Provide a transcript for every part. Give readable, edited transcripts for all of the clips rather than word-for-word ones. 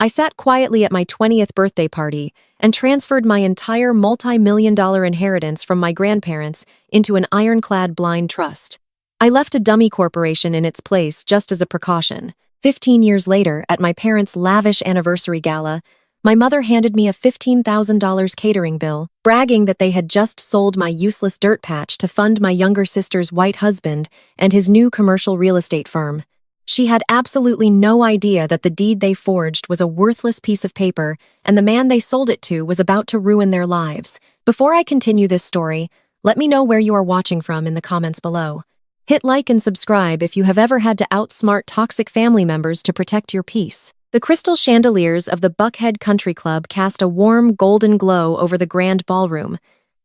I sat quietly at my 20th birthday party and transferred my entire multi-million-dollar inheritance from my grandparents into an ironclad blind trust. I left a dummy corporation in its place just as a precaution. 15 years later, at my parents' lavish anniversary gala, my mother handed me a $15,000 catering bill, bragging that they had just sold my useless dirt patch to fund my younger sister's white husband and his new commercial real estate firm. She had absolutely no idea that the deed they forged was a worthless piece of paper, and the man they sold it to was about to ruin their lives. Before I continue this story, let me know where you are watching from in the comments below. Hit like and subscribe if you have ever had to outsmart toxic family members to protect your peace. The crystal chandeliers of the Buckhead Country Club cast a warm, golden glow over the grand ballroom,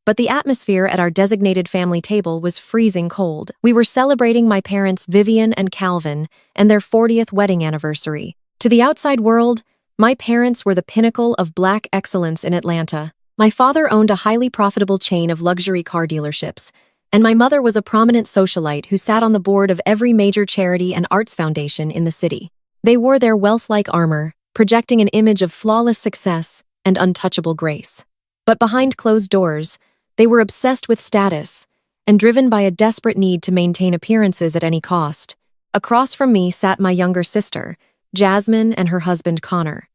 but the atmosphere at our designated family table was freezing cold. We were celebrating my parents Vivian and Calvin and their 40th wedding anniversary. To the outside world, my parents were the pinnacle of black excellence in Atlanta. My father owned a highly profitable chain of luxury car dealerships, and my mother was a prominent socialite who sat on the board of every major charity and arts foundation in the city. They wore their wealth-like armor, projecting an image of flawless success and untouchable grace. But behind closed doors, they were obsessed with status and driven by a desperate need to maintain appearances at any cost. Across from me sat my younger sister, Jasmine, and her husband Connor.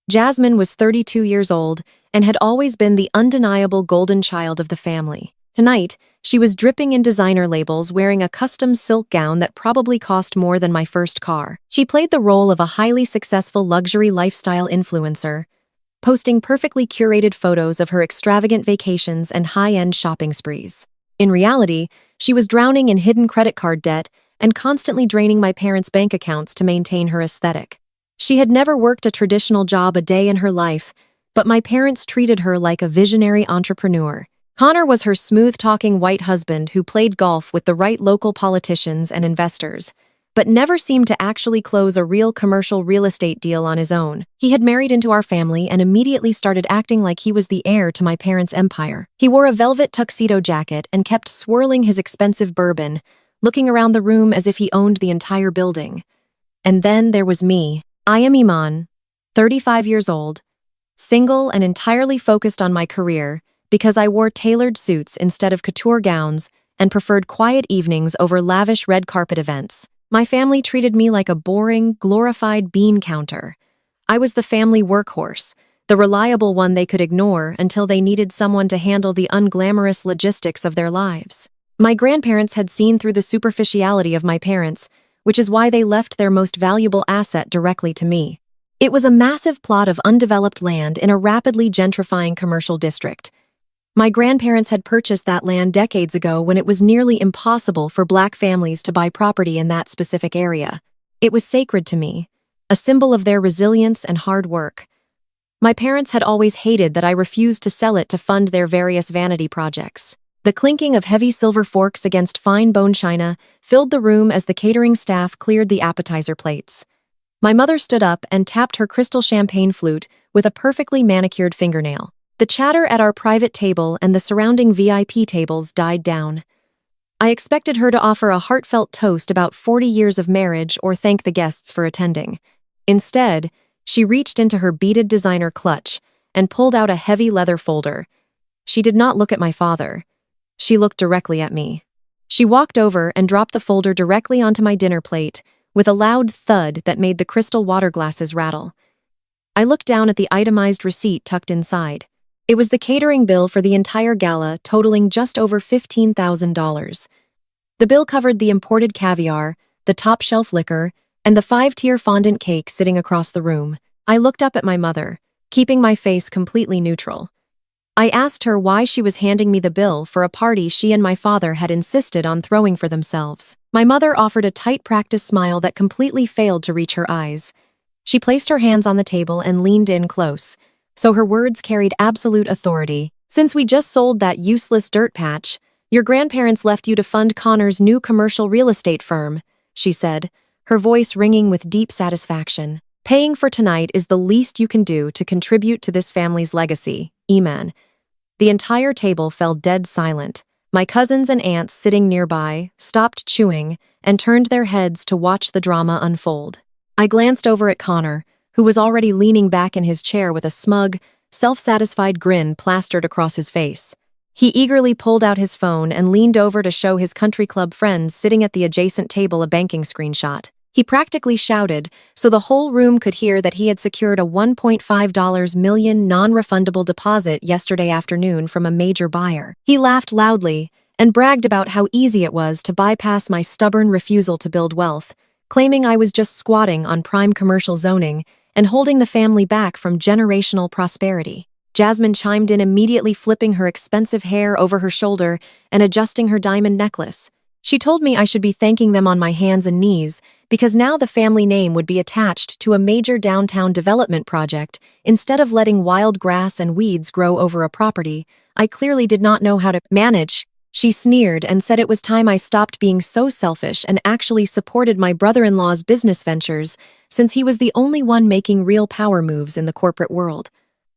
Jasmine was 32 years old and had always been the undeniable golden child of the family. Tonight, she was dripping in designer labels, wearing a custom silk gown that probably cost more than my first car. She played the role of a highly successful luxury lifestyle influencer, posting perfectly curated photos of her extravagant vacations and high-end shopping sprees. In reality, she was drowning in hidden credit card debt and constantly draining my parents' bank accounts to maintain her aesthetic. She had never worked a traditional job a day in her life, but my parents treated her like a visionary entrepreneur. Connor was her smooth-talking white husband who played golf with the right local politicians and investors, but never seemed to actually close a real commercial real estate deal on his own. He had married into our family and immediately started acting like he was the heir to my parents' empire. He wore a velvet tuxedo jacket and kept swirling his expensive bourbon, looking around the room as if he owned the entire building. And then there was me. I am Iman, 35 years old, single and entirely focused on my career because I wore tailored suits instead of couture gowns and preferred quiet evenings over lavish red carpet events. My family treated me like a boring, glorified bean counter. I was the family workhorse, the reliable one they could ignore until they needed someone to handle the unglamorous logistics of their lives. My grandparents had seen through the superficiality of my parents, which is why they left their most valuable asset directly to me. It was a massive plot of undeveloped land in a rapidly gentrifying commercial district. My grandparents had purchased that land decades ago when it was nearly impossible for Black families to buy property in that specific area. It was sacred to me, a symbol of their resilience and hard work. My parents had always hated that I refused to sell it to fund their various vanity projects. The clinking of heavy silver forks against fine bone china filled the room as the catering staff cleared the appetizer plates. My mother stood up and tapped her crystal champagne flute with a perfectly manicured fingernail. The chatter at our private table and the surrounding VIP tables died down. I expected her to offer a heartfelt toast about 40 years of marriage or thank the guests for attending. Instead, she reached into her beaded designer clutch and pulled out a heavy leather folder. She did not look at my father. She looked directly at me. She walked over and dropped the folder directly onto my dinner plate with a loud thud that made the crystal water glasses rattle. I looked down at the itemized receipt tucked inside. It was the catering bill for the entire gala, totaling just over $15,000. The bill covered the imported caviar, the top-shelf liquor, and the 5-tier fondant cake sitting across the room. I looked up at my mother, keeping my face completely neutral. I asked her why she was handing me the bill for a party she and my father had insisted on throwing for themselves. My mother offered a tight practice smile that completely failed to reach her eyes. She placed her hands on the table and leaned in close, so her words carried absolute authority. Since we just sold that useless dirt patch, your grandparents left you to fund Connor's new commercial real estate firm, she said, her voice ringing with deep satisfaction. Paying for tonight is the least you can do to contribute to this family's legacy, Iman. The entire table fell dead silent. My cousins and aunts sitting nearby stopped chewing and turned their heads to watch the drama unfold. I glanced over at Connor, who was already leaning back in his chair with a smug, self-satisfied grin plastered across his face. He eagerly pulled out his phone and leaned over to show his country club friends sitting at the adjacent table a banking screenshot. He practically shouted, so the whole room could hear that he had secured a $1.5 million non-refundable deposit yesterday afternoon from a major buyer. He laughed loudly and bragged about how easy it was to bypass my stubborn refusal to build wealth, claiming I was just squatting on prime commercial zoning and holding the family back from generational prosperity. Jasmine chimed in immediately, flipping her expensive hair over her shoulder and adjusting her diamond necklace. She told me I should be thanking them on my hands and knees because now the family name would be attached to a major downtown development project instead of letting wild grass and weeds grow over a property I clearly did not know how to manage. She sneered and said it was time I stopped being so selfish and actually supported my brother-in-law's business ventures since he was the only one making real power moves in the corporate world.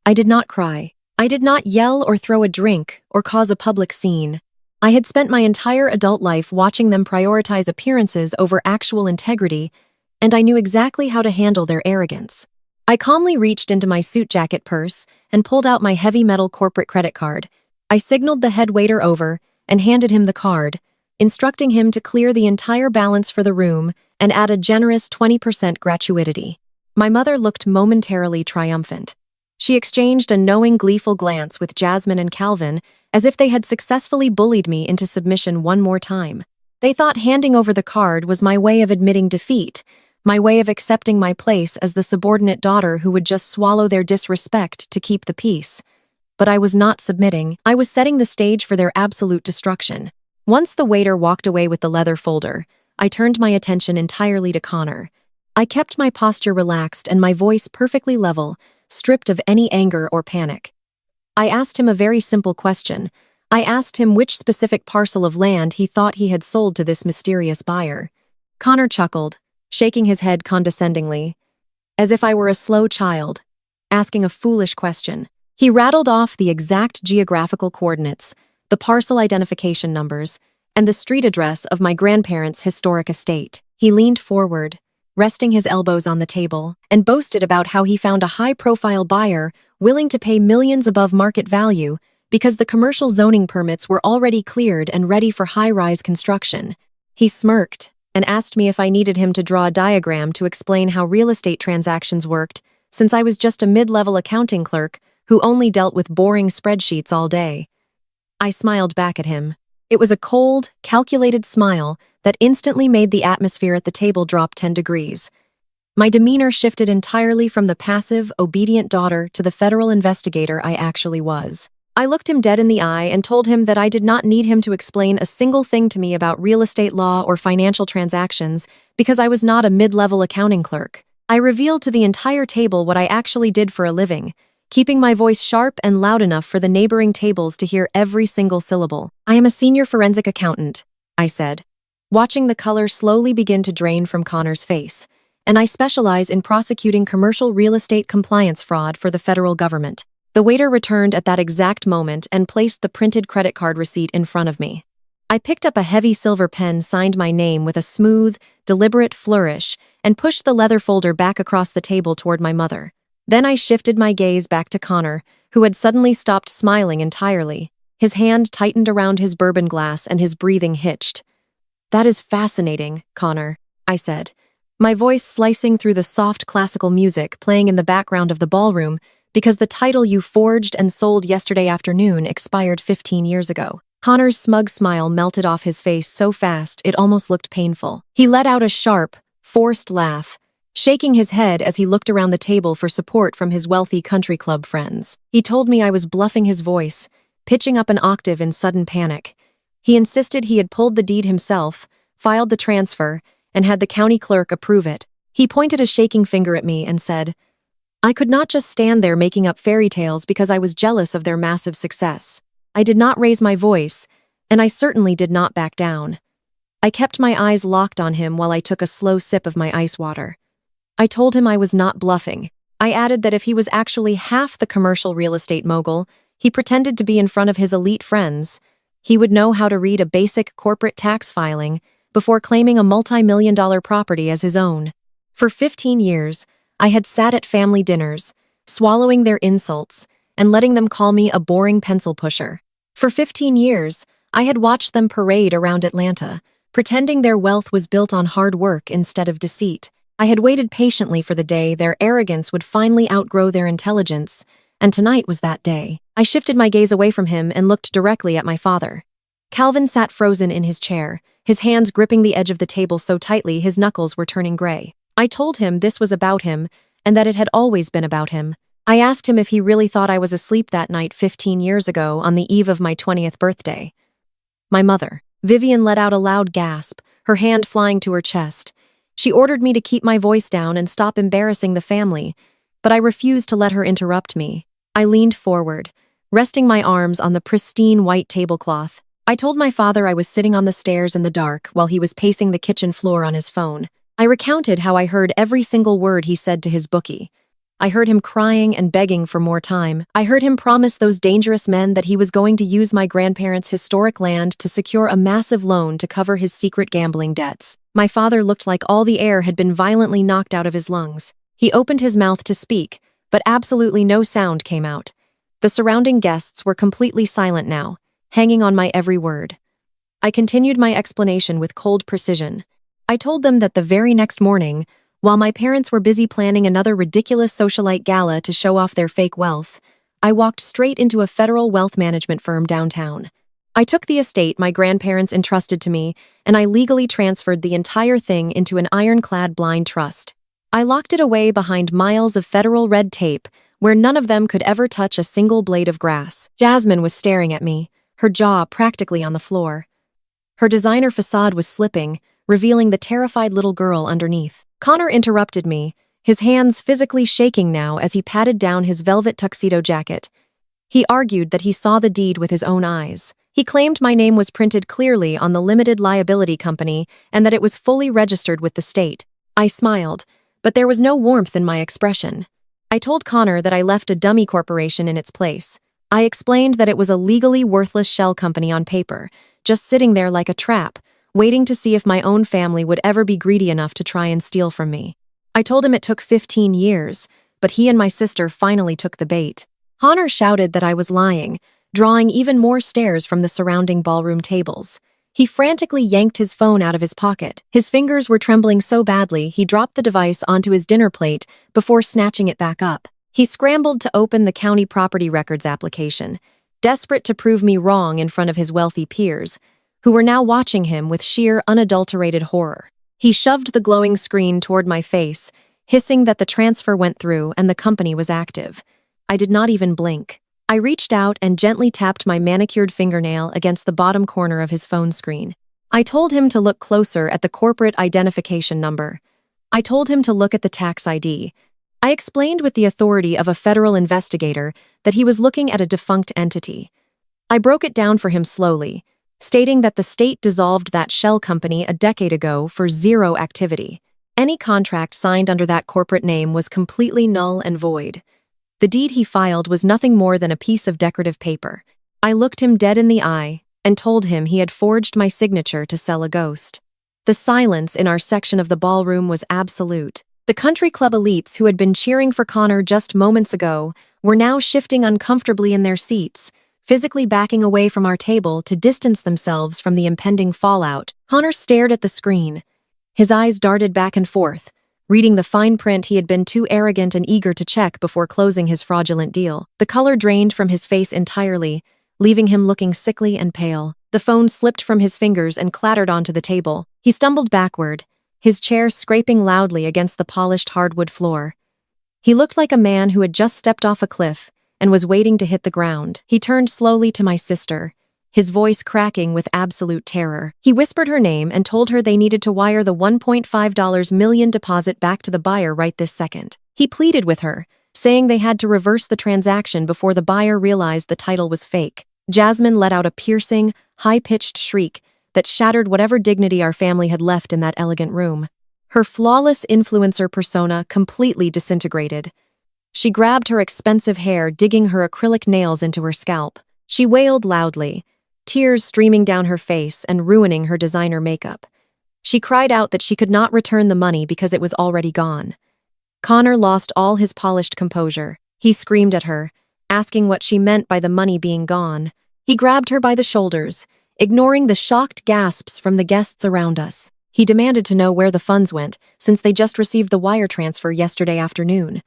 I did not cry. I did not yell or throw a drink or cause a public scene. I had spent my entire adult life watching them prioritize appearances over actual integrity, and I knew exactly how to handle their arrogance. I calmly reached into my suit jacket purse and pulled out my heavy metal corporate credit card. I signaled the head waiter over and handed him the card, instructing him to clear the entire balance for the room and add a generous 20% gratuity. My mother looked momentarily triumphant. She exchanged a knowing, gleeful glance with Jasmine and Calvin as if they had successfully bullied me into submission one more time. They thought handing over the card was my way of admitting defeat, my way of accepting my place as the subordinate daughter who would just swallow their disrespect to keep the peace. But I was not submitting. I was setting the stage for their absolute destruction. Once the waiter walked away with the leather folder, I turned my attention entirely to Connor. I kept my posture relaxed and my voice perfectly level, stripped of any anger or panic. I asked him a very simple question. I asked him which specific parcel of land he thought he had sold to this mysterious buyer. Connor chuckled, shaking his head condescendingly, as if I were a slow child, asking a foolish question. He rattled off the exact geographical coordinates, the parcel identification numbers, and the street address of my grandparents' historic estate. He leaned forward, resting his elbows on the table, and boasted about how he found a high-profile buyer willing to pay millions above market value because the commercial zoning permits were already cleared and ready for high-rise construction. He smirked and asked me if I needed him to draw a diagram to explain how real estate transactions worked, since I was just a mid-level accounting clerk who only dealt with boring spreadsheets all day. I smiled back at him. It was a cold, calculated smile that instantly made the atmosphere at the table drop 10 degrees. My demeanor shifted entirely from the passive, obedient daughter to the federal investigator I actually was. I looked him dead in the eye and told him that I did not need him to explain a single thing to me about real estate law or financial transactions because I was not a mid-level accounting clerk. I revealed to the entire table what I actually did for a living, keeping my voice sharp and loud enough for the neighboring tables to hear every single syllable. I am a senior forensic accountant, I said, watching the color slowly begin to drain from Connor's face, and I specialize in prosecuting commercial real estate compliance fraud for the federal government. The waiter returned at that exact moment and placed the printed credit card receipt in front of me. I picked up a heavy silver pen, signed my name with a smooth, deliberate flourish, and pushed the leather folder back across the table toward my mother. Then I shifted my gaze back to Connor, who had suddenly stopped smiling entirely. His hand tightened around his bourbon glass and his breathing hitched. "That is fascinating, Connor," I said, my voice slicing through the soft classical music playing in the background of the ballroom because the title you forged and sold yesterday afternoon expired 15 years ago. Connor's smug smile melted off his face so fast it almost looked painful. He let out a sharp, forced laugh, shaking his head as he looked around the table for support from his wealthy country club friends. He told me I was bluffing his voice, pitching up an octave in sudden panic. He insisted he had pulled the deed himself, filed the transfer, and had the county clerk approve it. He pointed a shaking finger at me and said, I could not just stand there making up fairy tales because I was jealous of their massive success. I did not raise my voice, and I certainly did not back down. I kept my eyes locked on him while I took a slow sip of my ice water. I told him I was not bluffing. I added that if he was actually half the commercial real estate mogul he pretended to be in front of his elite friends, he would know how to read a basic corporate tax filing before claiming a multi-million-dollar property as his own. For 15 years, I had sat at family dinners, swallowing their insults, and letting them call me a boring pencil pusher. For 15 years, I had watched them parade around Atlanta, pretending their wealth was built on hard work instead of deceit. I had waited patiently for the day their arrogance would finally outgrow their intelligence, and tonight was that day. I shifted my gaze away from him and looked directly at my father. Calvin sat frozen in his chair, his hands gripping the edge of the table so tightly his knuckles were turning gray. I told him this was about him, and that it had always been about him. I asked him if he really thought I was asleep that night 15 years ago on the eve of my 20th birthday. My mother. Vivian let out a loud gasp, her hand flying to her chest. She ordered me to keep my voice down and stop embarrassing the family, but I refused to let her interrupt me. I leaned forward, resting my arms on the pristine white tablecloth. I told my father I was sitting on the stairs in the dark while he was pacing the kitchen floor on his phone. I recounted how I heard every single word he said to his bookie. I heard him crying and begging for more time. I heard him promise those dangerous men that he was going to use my grandparents' historic land to secure a massive loan to cover his secret gambling debts. My father looked like all the air had been violently knocked out of his lungs. He opened his mouth to speak, but absolutely no sound came out. The surrounding guests were completely silent now, hanging on my every word. I continued my explanation with cold precision. I told them that the very next morning, while my parents were busy planning another ridiculous socialite gala to show off their fake wealth, I walked straight into a federal wealth management firm downtown. I took the estate my grandparents entrusted to me, and I legally transferred the entire thing into an ironclad blind trust. I locked it away behind miles of federal red tape, where none of them could ever touch a single blade of grass. Jasmine was staring at me, her jaw practically on the floor. Her designer facade was slipping, revealing the terrified little girl underneath. Connor interrupted me, his hands physically shaking now as he patted down his velvet tuxedo jacket. He argued that he saw the deed with his own eyes. He claimed my name was printed clearly on the limited liability company and that it was fully registered with the state. I smiled, but there was no warmth in my expression. I told Connor that I left a dummy corporation in its place. I explained that it was a legally worthless shell company on paper, just sitting there like a trap, waiting to see if my own family would ever be greedy enough to try and steal from me. I told him it took 15 years, but he and my sister finally took the bait. Connor shouted that I was lying, drawing even more stares from the surrounding ballroom tables. He frantically yanked his phone out of his pocket. His fingers were trembling so badly he dropped the device onto his dinner plate before snatching it back up. He scrambled to open the county property records application, desperate to prove me wrong in front of his wealthy peers, who were now watching him with sheer, unadulterated horror. He shoved the glowing screen toward my face, hissing that the transfer went through and the company was active. I did not even blink. I reached out and gently tapped my manicured fingernail against the bottom corner of his phone screen. I told him to look closer at the corporate identification number. I told him to look at the tax ID. I explained with the authority of a federal investigator that he was looking at a defunct entity. I broke it down for him slowly, stating that the state dissolved that shell company a decade ago for zero activity. Any contract signed under that corporate name was completely null and void. The deed he filed was nothing more than a piece of decorative paper. I looked him dead in the eye and told him he had forged my signature to sell a ghost. The silence in our section of the ballroom was absolute. The country club elites who had been cheering for Connor just moments ago were now shifting uncomfortably in their seats, physically backing away from our table to distance themselves from the impending fallout. Connor stared at the screen. His eyes darted back and forth, reading the fine print he had been too arrogant and eager to check before closing his fraudulent deal. The color drained from his face entirely, leaving him looking sickly and pale. The phone slipped from his fingers and clattered onto the table. He stumbled backward, his chair scraping loudly against the polished hardwood floor. He looked like a man who had just stepped off a cliff and was waiting to hit the ground. He turned slowly to my sister, his voice cracking with absolute terror. He whispered her name and told her they needed to wire the $1.5 million deposit back to the buyer right this second. He pleaded with her, saying they had to reverse the transaction before the buyer realized the title was fake. Jasmine let out a piercing, high-pitched shriek that shattered whatever dignity our family had left in that elegant room. Her flawless influencer persona completely disintegrated. She grabbed her expensive hair, digging her acrylic nails into her scalp. She wailed loudly, tears streaming down her face and ruining her designer makeup. She cried out that she could not return the money because it was already gone. Connor lost all his polished composure. He screamed at her, asking what she meant by the money being gone. He grabbed her by the shoulders, ignoring the shocked gasps from the guests around us. He demanded to know where the funds went, since they just received the wire transfer yesterday afternoon.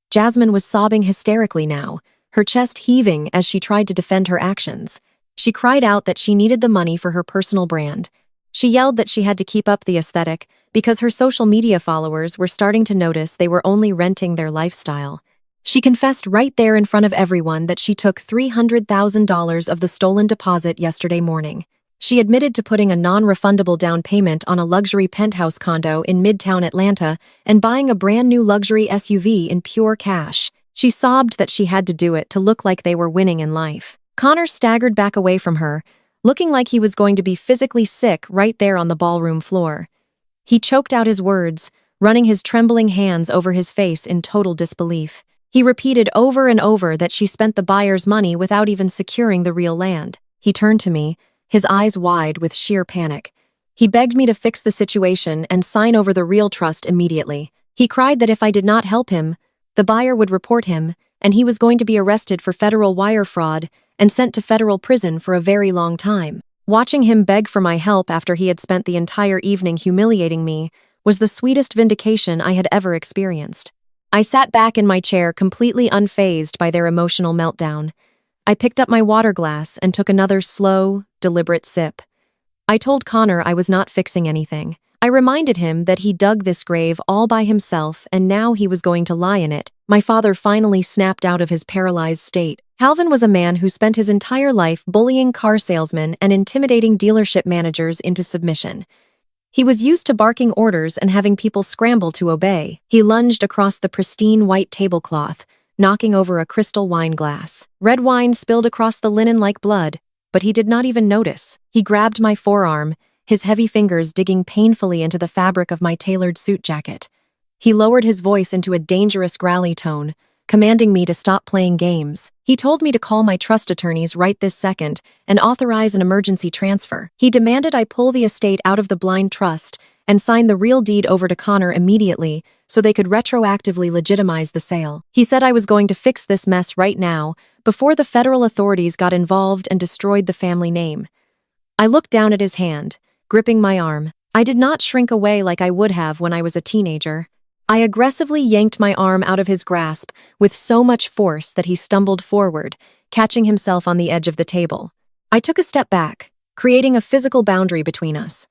Jasmine was sobbing hysterically now, her chest heaving as she tried to defend her actions. She cried out that she needed the money for her personal brand. She yelled that she had to keep up the aesthetic because her social media followers were starting to notice they were only renting their lifestyle. She confessed right there in front of everyone that she took $300,000 of the stolen deposit yesterday morning. She admitted to putting a non-refundable down payment on a luxury penthouse condo in Midtown Atlanta and buying a brand new luxury SUV in pure cash. She sobbed that she had to do it to look like they were winning in life. Connor staggered back away from her, looking like he was going to be physically sick right there on the ballroom floor. He choked out his words, running his trembling hands over his face in total disbelief. He repeated over and over that she spent the buyer's money without even securing the real land. He turned to me, his eyes wide with sheer panic. He begged me to fix the situation and sign over the real trust immediately. He cried that if I did not help him, the buyer would report him, and he was going to be arrested for federal wire fraud and sent to federal prison for a very long time. Watching him beg for my help after he had spent the entire evening humiliating me was the sweetest vindication I had ever experienced. I sat back in my chair completely unfazed by their emotional meltdown. I picked up my water glass and took another slow, deliberate sip. I told Connor I was not fixing anything. I reminded him that he dug this grave all by himself and now he was going to lie in it. My father finally snapped out of his paralyzed state. Calvin was a man who spent his entire life bullying car salesmen and intimidating dealership managers into submission. He was used to barking orders and having people scramble to obey. He lunged across the pristine white tablecloth, knocking over a crystal wine glass. Red wine spilled across the linen like blood, but he did not even notice. He grabbed my forearm, his heavy fingers digging painfully into the fabric of my tailored suit jacket. He lowered his voice into a dangerous growly tone, commanding me to stop playing games. He told me to call my trust attorneys right this second and authorize an emergency transfer. He demanded I pull the estate out of the blind trust and sign the real deed over to Connor immediately so they could retroactively legitimize the sale. He said I was going to fix this mess right now before the federal authorities got involved and destroyed the family name. I looked down at his hand, gripping my arm. I did not shrink away like I would have when I was a teenager. I aggressively yanked my arm out of his grasp with so much force that he stumbled forward, catching himself on the edge of the table. I took a step back, creating a physical boundary between us.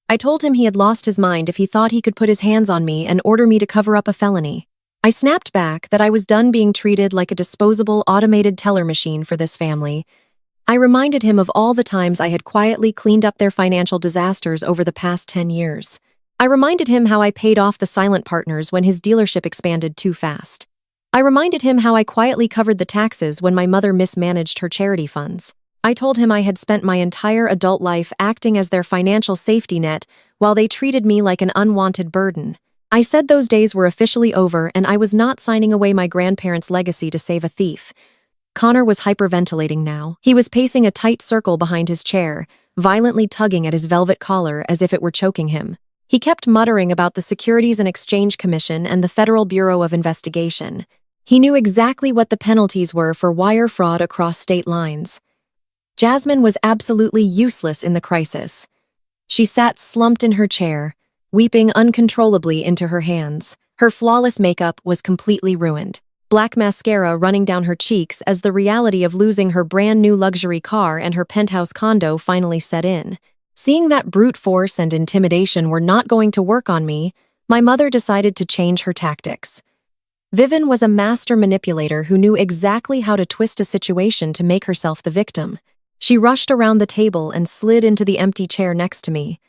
I told him he had lost his mind if he thought he could put his hands on me and order me to cover up a felony. I snapped back that I was done being treated like a disposable automated teller machine for this family. I reminded him of all the times I had quietly cleaned up their financial disasters over the past 10 years. I reminded him how I paid off the silent partners when his dealership expanded too fast. I reminded him how I quietly covered the taxes when my mother mismanaged her charity funds. I told him I had spent my entire adult life acting as their financial safety net while they treated me like an unwanted burden. I said those days were officially over and I was not signing away my grandparents' legacy to save a thief. Connor was hyperventilating now. He was pacing a tight circle behind his chair, violently tugging at his velvet collar as if it were choking him. He kept muttering about the Securities and Exchange Commission and the Federal Bureau of Investigation. He knew exactly what the penalties were for wire fraud across state lines. Jasmine was absolutely useless in the crisis. She sat slumped in her chair, weeping uncontrollably into her hands. Her flawless makeup was completely ruined. Black mascara running down her cheeks as the reality of losing her brand new luxury car and her penthouse condo finally set in. Seeing that brute force and intimidation were not going to work on me, my mother decided to change her tactics. Vivian was a master manipulator who knew exactly how to twist a situation to make herself the victim. She rushed around the table and slid into the empty chair next to me.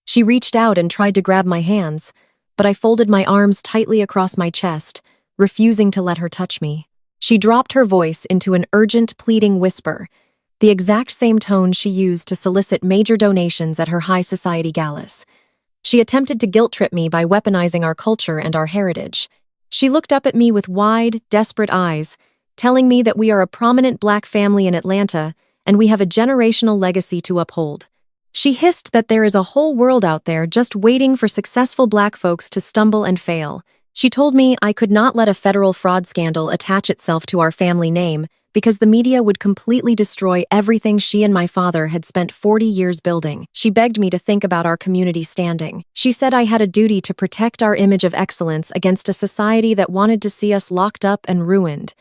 She reached out and tried to grab my hands, but I folded my arms tightly across my chest, refusing to let her touch me. She dropped her voice into an urgent, pleading whisper, the exact same tone she used to solicit major donations at her high society galas. She attempted to guilt-trip me by weaponizing our culture and our heritage. She looked up at me with wide, desperate eyes, telling me that we are a prominent Black family in Atlanta and we have a generational legacy to uphold. She hissed that there is a whole world out there just waiting for successful Black folks to stumble and fail. She told me I could not let a federal fraud scandal attach itself to our family name because the media would completely destroy everything she and my father had spent 40 years building. She begged me to think about our community standing. She said I had a duty to protect our image of excellence against a society that wanted to see us locked up and ruined.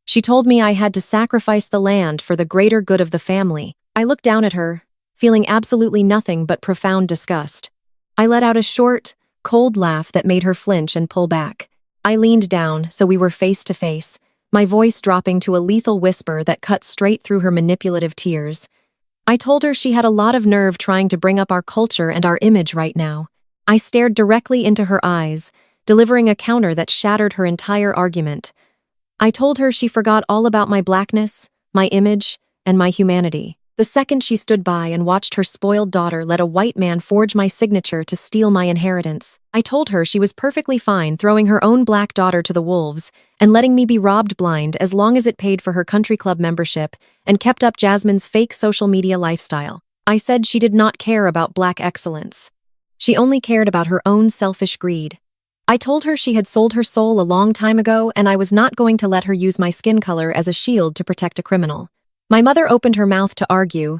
She told me I had to sacrifice the land for the greater good of the family. I looked down at her, feeling absolutely nothing but profound disgust. I let out a short, cold laugh that made her flinch and pull back. I leaned down so we were face to face, my voice dropping to a lethal whisper that cut straight through her manipulative tears. I told her she had a lot of nerve trying to bring up our culture and our image right now. I stared directly into her eyes, delivering a counter that shattered her entire argument. I told her she forgot all about my blackness, my image, and my humanity. The second she stood by and watched her spoiled daughter let a white man forge my signature to steal my inheritance, I told her she was perfectly fine throwing her own black daughter to the wolves and letting me be robbed blind as long as it paid for her country club membership and kept up Jasmine's fake social media lifestyle. I said she did not care about black excellence. She only cared about her own selfish greed. I told her she had sold her soul a long time ago and I was not going to let her use my skin color as a shield to protect a criminal. My mother opened her mouth to argue,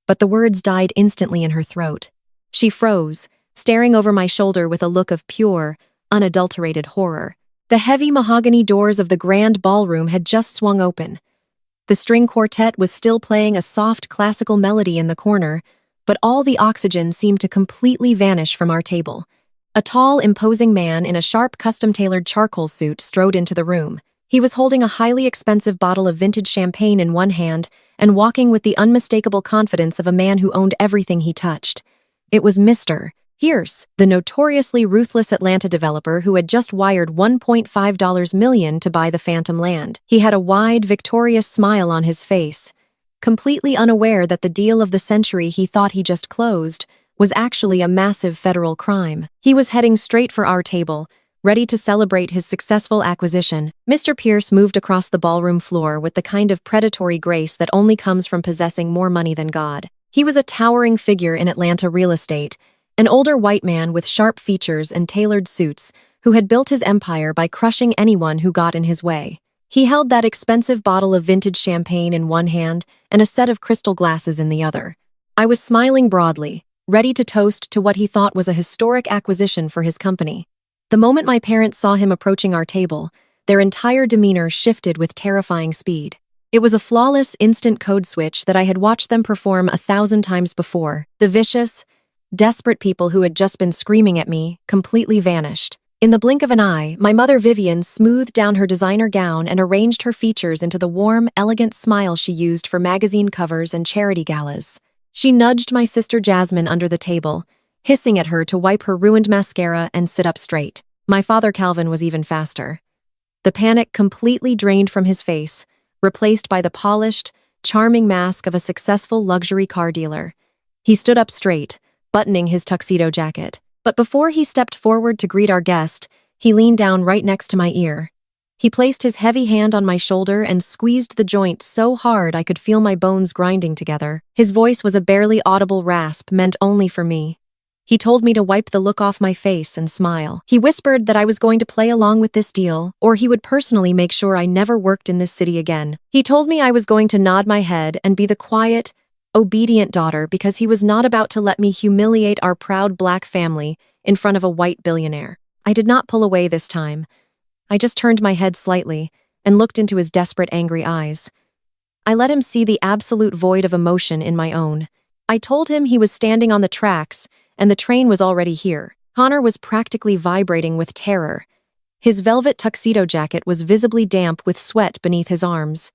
but the words died instantly in her throat. She froze, staring over my shoulder with a look of pure, unadulterated horror. The heavy mahogany doors of the grand ballroom had just swung open. The string quartet was still playing a soft classical melody in the corner, but all the oxygen seemed to completely vanish from our table. A tall, imposing man in a sharp, custom-tailored charcoal suit strode into the room. He was holding a highly expensive bottle of vintage champagne in one hand and walking with the unmistakable confidence of a man who owned everything he touched. It was Mr. Pierce, the notoriously ruthless Atlanta developer who had just wired $1.5 million to buy the Phantom land. He had a wide, victorious smile on his face, completely unaware that the deal of the century he thought he just closed was actually a massive federal crime. He was heading straight for our table, ready to celebrate his successful acquisition. Mr. Pierce moved across the ballroom floor with the kind of predatory grace that only comes from possessing more money than God. He was a towering figure in Atlanta real estate, an older white man with sharp features and tailored suits who had built his empire by crushing anyone who got in his way. He held that expensive bottle of vintage champagne in one hand and a set of crystal glasses in the other. I was smiling broadly, ready to toast to what he thought was a historic acquisition for his company. The moment my parents saw him approaching our table, their entire demeanor shifted with terrifying speed. It was a flawless instant code switch that I had watched them perform 1,000 times before. The vicious, desperate people who had just been screaming at me completely vanished. In the blink of an eye, my mother Vivian smoothed down her designer gown and arranged her features into the warm, elegant smile she used for magazine covers and charity galas. She nudged my sister Jasmine under the table, hissing at her to wipe her ruined mascara and sit up straight. My father Calvin was even faster. The panic completely drained from his face, replaced by the polished, charming mask of a successful luxury car dealer. He stood up straight, buttoning his tuxedo jacket. But before he stepped forward to greet our guest, he leaned down right next to my ear. He placed his heavy hand on my shoulder and squeezed the joint so hard I could feel my bones grinding together. His voice was a barely audible rasp meant only for me. He told me to wipe the look off my face and smile. He whispered that I was going to play along with this deal, or he would personally make sure I never worked in this city again. He told me I was going to nod my head and be the quiet, obedient daughter because he was not about to let me humiliate our proud black family in front of a white billionaire. I did not pull away this time. I just turned my head slightly and looked into his desperate, angry eyes. I let him see the absolute void of emotion in my own. I told him he was standing on the tracks and the train was already here. Connor was practically vibrating with terror. His velvet tuxedo jacket was visibly damp with sweat beneath his arms.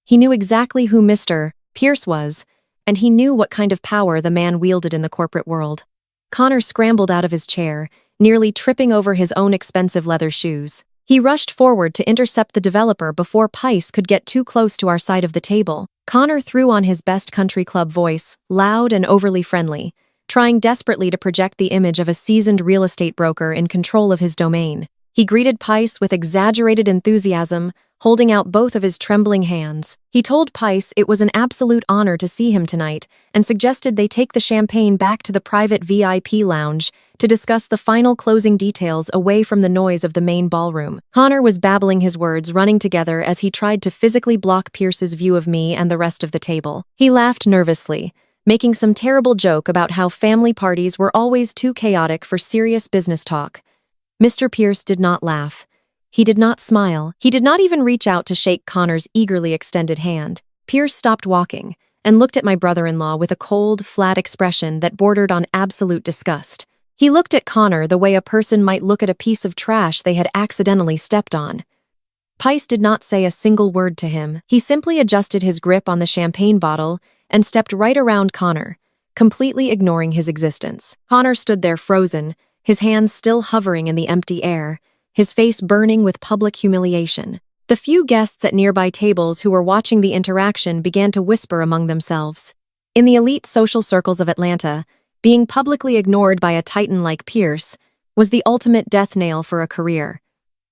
He knew exactly who Mr. Pierce was, and he knew what kind of power the man wielded in the corporate world. Connor scrambled out of his chair, nearly tripping over his own expensive leather shoes. He rushed forward to intercept the developer before Pice could get too close to our side of the table. Connor threw on his best country club voice, loud and overly friendly, trying desperately to project the image of a seasoned real estate broker in control of his domain. He greeted Pice with exaggerated enthusiasm, holding out both of his trembling hands. He told Pice it was an absolute honor to see him tonight and suggested they take the champagne back to the private VIP lounge to discuss the final closing details away from the noise of the main ballroom. Connor was babbling his words, running together as he tried to physically block Pierce's view of me and the rest of the table. He laughed nervously, making some terrible joke about how family parties were always too chaotic for serious business talk. Mr. Pierce did not laugh. He did not smile. He did not even reach out to shake Connor's eagerly extended hand. Pierce stopped walking and looked at my brother-in-law with a cold, flat expression that bordered on absolute disgust. He looked at Connor the way a person might look at a piece of trash they had accidentally stepped on. Pice did not say a single word to him. He simply adjusted his grip on the champagne bottle and stepped right around Connor, completely ignoring his existence. Connor stood there frozen, his hands still hovering in the empty air, his face burning with public humiliation. The few guests at nearby tables who were watching the interaction began to whisper among themselves. In the elite social circles of Atlanta, being publicly ignored by a titan like Pierce was the ultimate death nail for a career.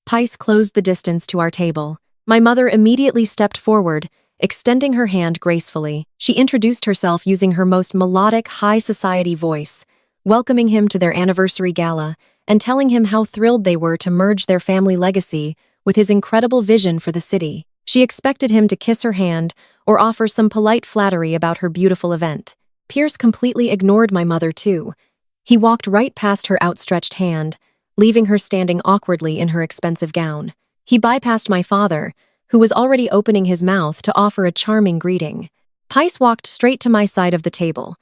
Pice closed the distance to our table. My mother immediately stepped forward, extending her hand gracefully. She introduced herself using her most melodic, high society voice, welcoming him to their anniversary gala and telling him how thrilled they were to merge their family legacy with his incredible vision for the city. She expected him to kiss her hand or offer some polite flattery about her beautiful event. Pierce completely ignored my mother, too. He walked right past her outstretched hand, leaving her standing awkwardly in her expensive gown. He bypassed my father, who was already opening his mouth to offer a charming greeting. Pice walked straight to my side of the table.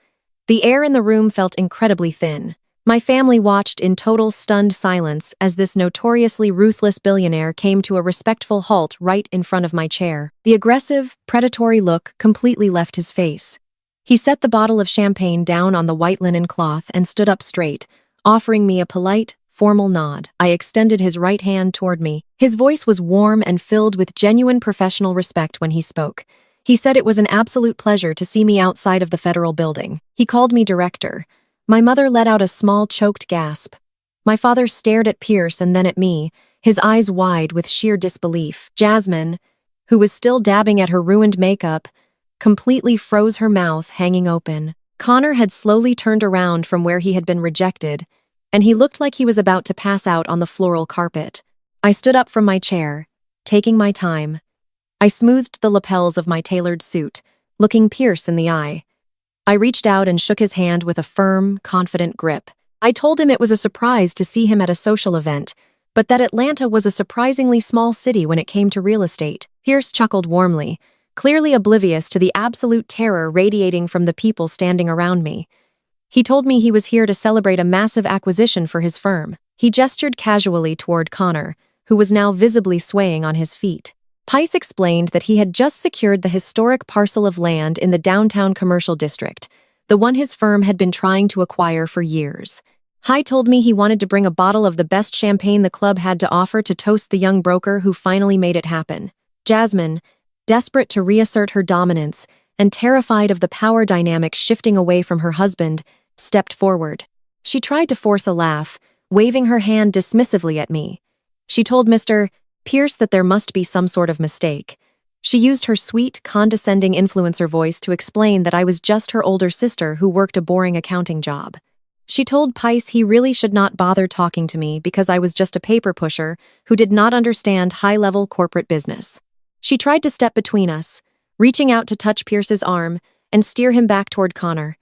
The air in the room felt incredibly thin. My family watched in total stunned silence as this notoriously ruthless billionaire came to a respectful halt right in front of my chair. The aggressive, predatory look completely left his face. He set the bottle of champagne down on the white linen cloth and stood up straight, offering me a polite, formal nod. I extended his right hand toward me. His voice was warm and filled with genuine professional respect when he spoke. He said it was an absolute pleasure to see me outside of the federal building. He called me director. My mother let out a small, choked gasp. My father stared at Pierce and then at me, his eyes wide with sheer disbelief. Jasmine, who was still dabbing at her ruined makeup, completely froze, her mouth hanging open. Connor had slowly turned around from where he had been rejected, and he looked like he was about to pass out on the floral carpet. I stood up from my chair, taking my time. I smoothed the lapels of my tailored suit, looking Pierce in the eye. I reached out and shook his hand with a firm, confident grip. I told him it was a surprise to see him at a social event, but that Atlanta was a surprisingly small city when it came to real estate. Pierce chuckled warmly, clearly oblivious to the absolute terror radiating from the people standing around me. He told me he was here to celebrate a massive acquisition for his firm. He gestured casually toward Connor, who was now visibly swaying on his feet. Pice explained that he had just secured the historic parcel of land in the downtown commercial district, the one his firm had been trying to acquire for years. Hy told me he wanted to bring a bottle of the best champagne the club had to offer to toast the young broker who finally made it happen. Jasmine, desperate to reassert her dominance and terrified of the power dynamic shifting away from her husband, stepped forward. She tried to force a laugh, waving her hand dismissively at me. She told Mr. Pierce that there must be some sort of mistake. She used her sweet, condescending influencer voice to explain that I was just her older sister who worked a boring accounting job. She told Pice he really should not bother talking to me because I was just a paper pusher who did not understand high-level corporate business. She tried to step between us, reaching out to touch Pierce's arm and steer him back toward Connor.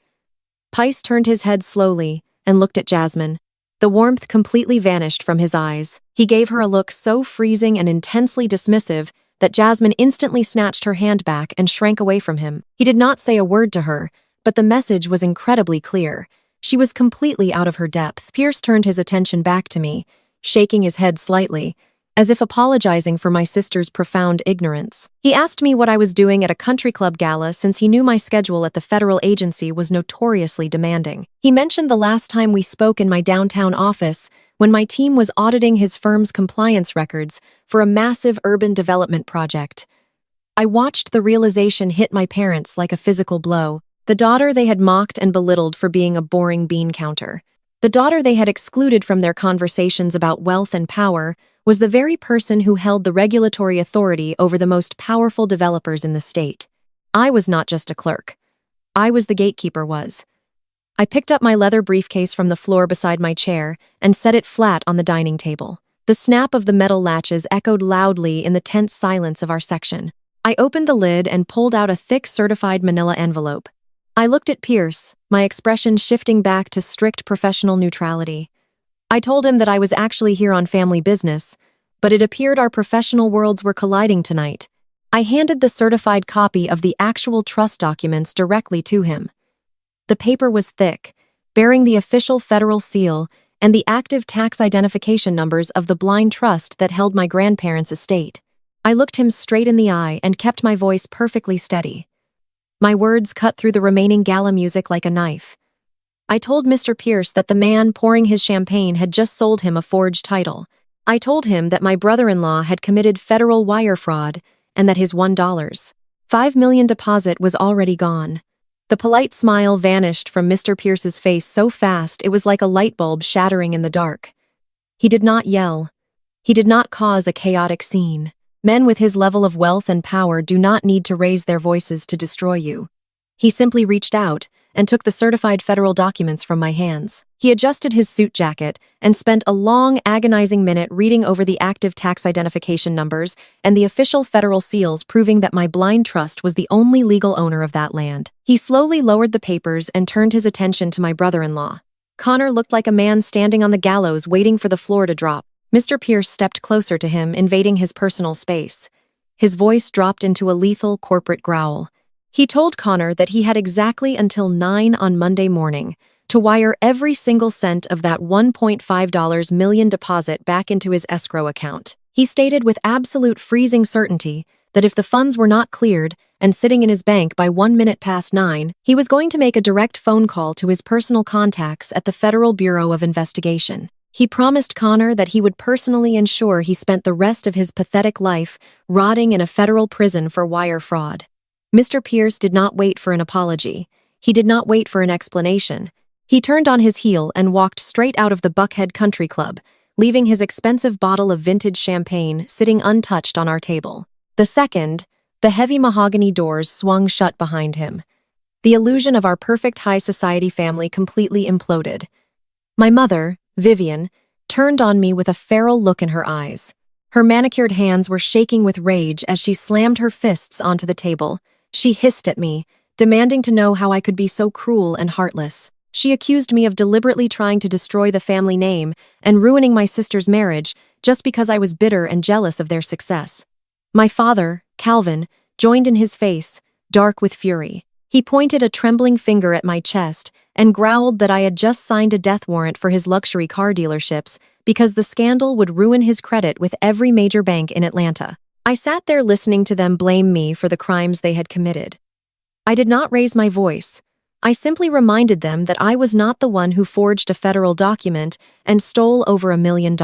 Pice turned his head slowly and looked at Jasmine. The warmth completely vanished from his eyes. He gave her a look so freezing and intensely dismissive that Jasmine instantly snatched her hand back and shrank away from him. He did not say a word to her, but the message was incredibly clear. She was completely out of her depth. Pierce turned his attention back to me, shaking his head slightly, as if apologizing for my sister's profound ignorance. He asked me what I was doing at a country club gala since he knew my schedule at the federal agency was notoriously demanding. He mentioned the last time we spoke in my downtown office when my team was auditing his firm's compliance records for a massive urban development project. I watched the realization hit my parents like a physical blow. The daughter they had mocked and belittled for being a boring bean counter. The daughter they had excluded from their conversations about wealth and power was the very person who held the regulatory authority over the most powerful developers in the state. I was not just a clerk. I was the gatekeeper was. I picked up my leather briefcase from the floor beside my chair and set it flat on the dining table. The snap of the metal latches echoed loudly in the tense silence of our section. I opened the lid and pulled out a thick certified manila envelope. I looked at Pierce, my expression shifting back to strict professional neutrality. I told him that I was actually here on family business, but it appeared our professional worlds were colliding tonight. I handed the certified copy of the actual trust documents directly to him. The paper was thick, bearing the official federal seal and the active tax identification numbers of the blind trust that held my grandparents' estate. I looked him straight in the eye and kept my voice perfectly steady. My words cut through the remaining gala music like a knife. I told Mr. Pierce that the man pouring his champagne had just sold him a forged title. I told him that my brother-in-law had committed federal wire fraud and that his $1.5 million deposit was already gone. The polite smile vanished from Mr. Pierce's face so fast it was like a light bulb shattering in the dark. He did not yell. He did not cause a chaotic scene. Men with his level of wealth and power do not need to raise their voices to destroy you. He simply reached out and took the certified federal documents from my hands. He adjusted his suit jacket and spent a long, agonizing minute reading over the active tax identification numbers and the official federal seals proving that my blind trust was the only legal owner of that land. He slowly lowered the papers and turned his attention to my brother-in-law. Connor looked like a man standing on the gallows waiting for the floor to drop. Mr. Pierce stepped closer to him, invading his personal space. His voice dropped into a lethal corporate growl. He told Connor that he had exactly until 9 on Monday morning to wire every single cent of that $1.5 million deposit back into his escrow account. He stated with absolute freezing certainty that if the funds were not cleared and sitting in his bank by 9:01, he was going to make a direct phone call to his personal contacts at the Federal Bureau of Investigation. He promised Connor that he would personally ensure he spent the rest of his pathetic life rotting in a federal prison for wire fraud. Mr. Pierce did not wait for an apology. He did not wait for an explanation. He turned on his heel and walked straight out of the Buckhead Country Club, leaving his expensive bottle of vintage champagne sitting untouched on our table. The second, the heavy mahogany doors swung shut behind him. The illusion of our perfect high society family completely imploded. My mother, Vivian, turned on me with a feral look in her eyes. Her manicured hands were shaking with rage as she slammed her fists onto the table. She hissed at me, demanding to know how I could be so cruel and heartless. She accused me of deliberately trying to destroy the family name and ruining my sister's marriage just because I was bitter and jealous of their success. My father, Calvin, joined in his face, dark with fury. He pointed a trembling finger at my chest and growled that I had just signed a death warrant for his luxury car dealerships because the scandal would ruin his credit with every major bank in Atlanta. I sat there listening to them blame me for the crimes they had committed. I did not raise my voice. I simply reminded them that I was not the one who forged a federal document and stole over $1 million.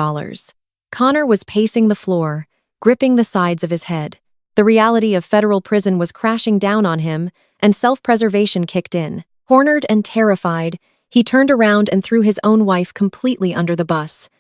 Connor was pacing the floor, gripping the sides of his head. The reality of federal prison was crashing down on him, and self-preservation kicked in. Cornered and terrified, he turned around and threw his own wife completely under the bus.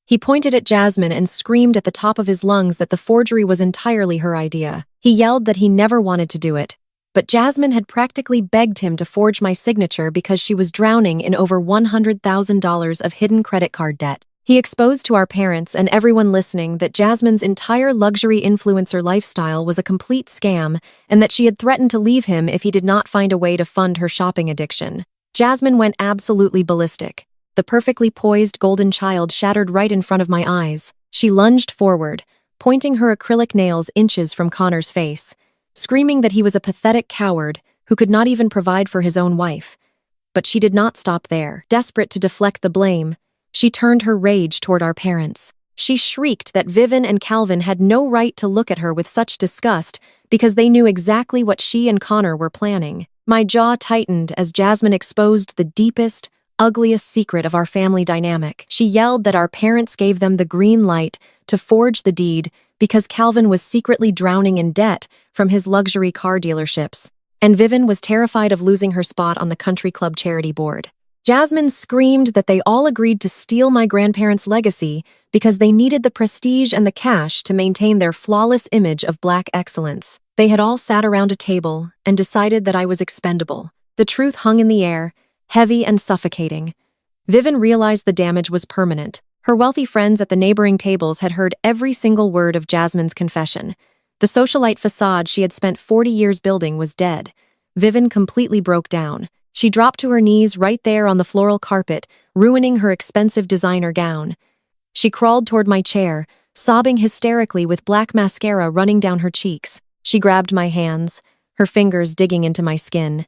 He pointed at Jasmine and screamed at the top of his lungs that the forgery was entirely her idea. He yelled that he never wanted to do it, but Jasmine had practically begged him to forge my signature because she was drowning in over $100,000 of hidden credit card debt. He exposed to our parents and everyone listening that Jasmine's entire luxury influencer lifestyle was a complete scam and that she had threatened to leave him if he did not find a way to fund her shopping addiction. Jasmine went absolutely ballistic. The perfectly poised golden child shattered right in front of my eyes. She lunged forward, pointing her acrylic nails inches from Connor's face, screaming that he was a pathetic coward who could not even provide for his own wife. But she did not stop there. Desperate to deflect the blame, she turned her rage toward our parents. She shrieked that Vivian and Calvin had no right to look at her with such disgust because they knew exactly what she and Connor were planning. My jaw tightened as Jasmine exposed the deepest, ugliest secret of our family dynamic. She yelled that our parents gave them the green light to forge the deed because Calvin was secretly drowning in debt from his luxury car dealerships, and Vivian was terrified of losing her spot on the country club charity board. Jasmine screamed that they all agreed to steal my grandparents' legacy because they needed the prestige and the cash to maintain their flawless image of black excellence. They had all sat around a table and decided that I was expendable. The truth hung in the air, heavy and suffocating. Vivian realized the damage was permanent. Her wealthy friends at the neighboring tables had heard every single word of Jasmine's confession. The socialite facade she had spent 40 years building was dead. Vivian completely broke down. She dropped to her knees right there on the floral carpet, ruining her expensive designer gown. She crawled toward my chair, sobbing hysterically with black mascara running down her cheeks. She grabbed my hands, her fingers digging into my skin.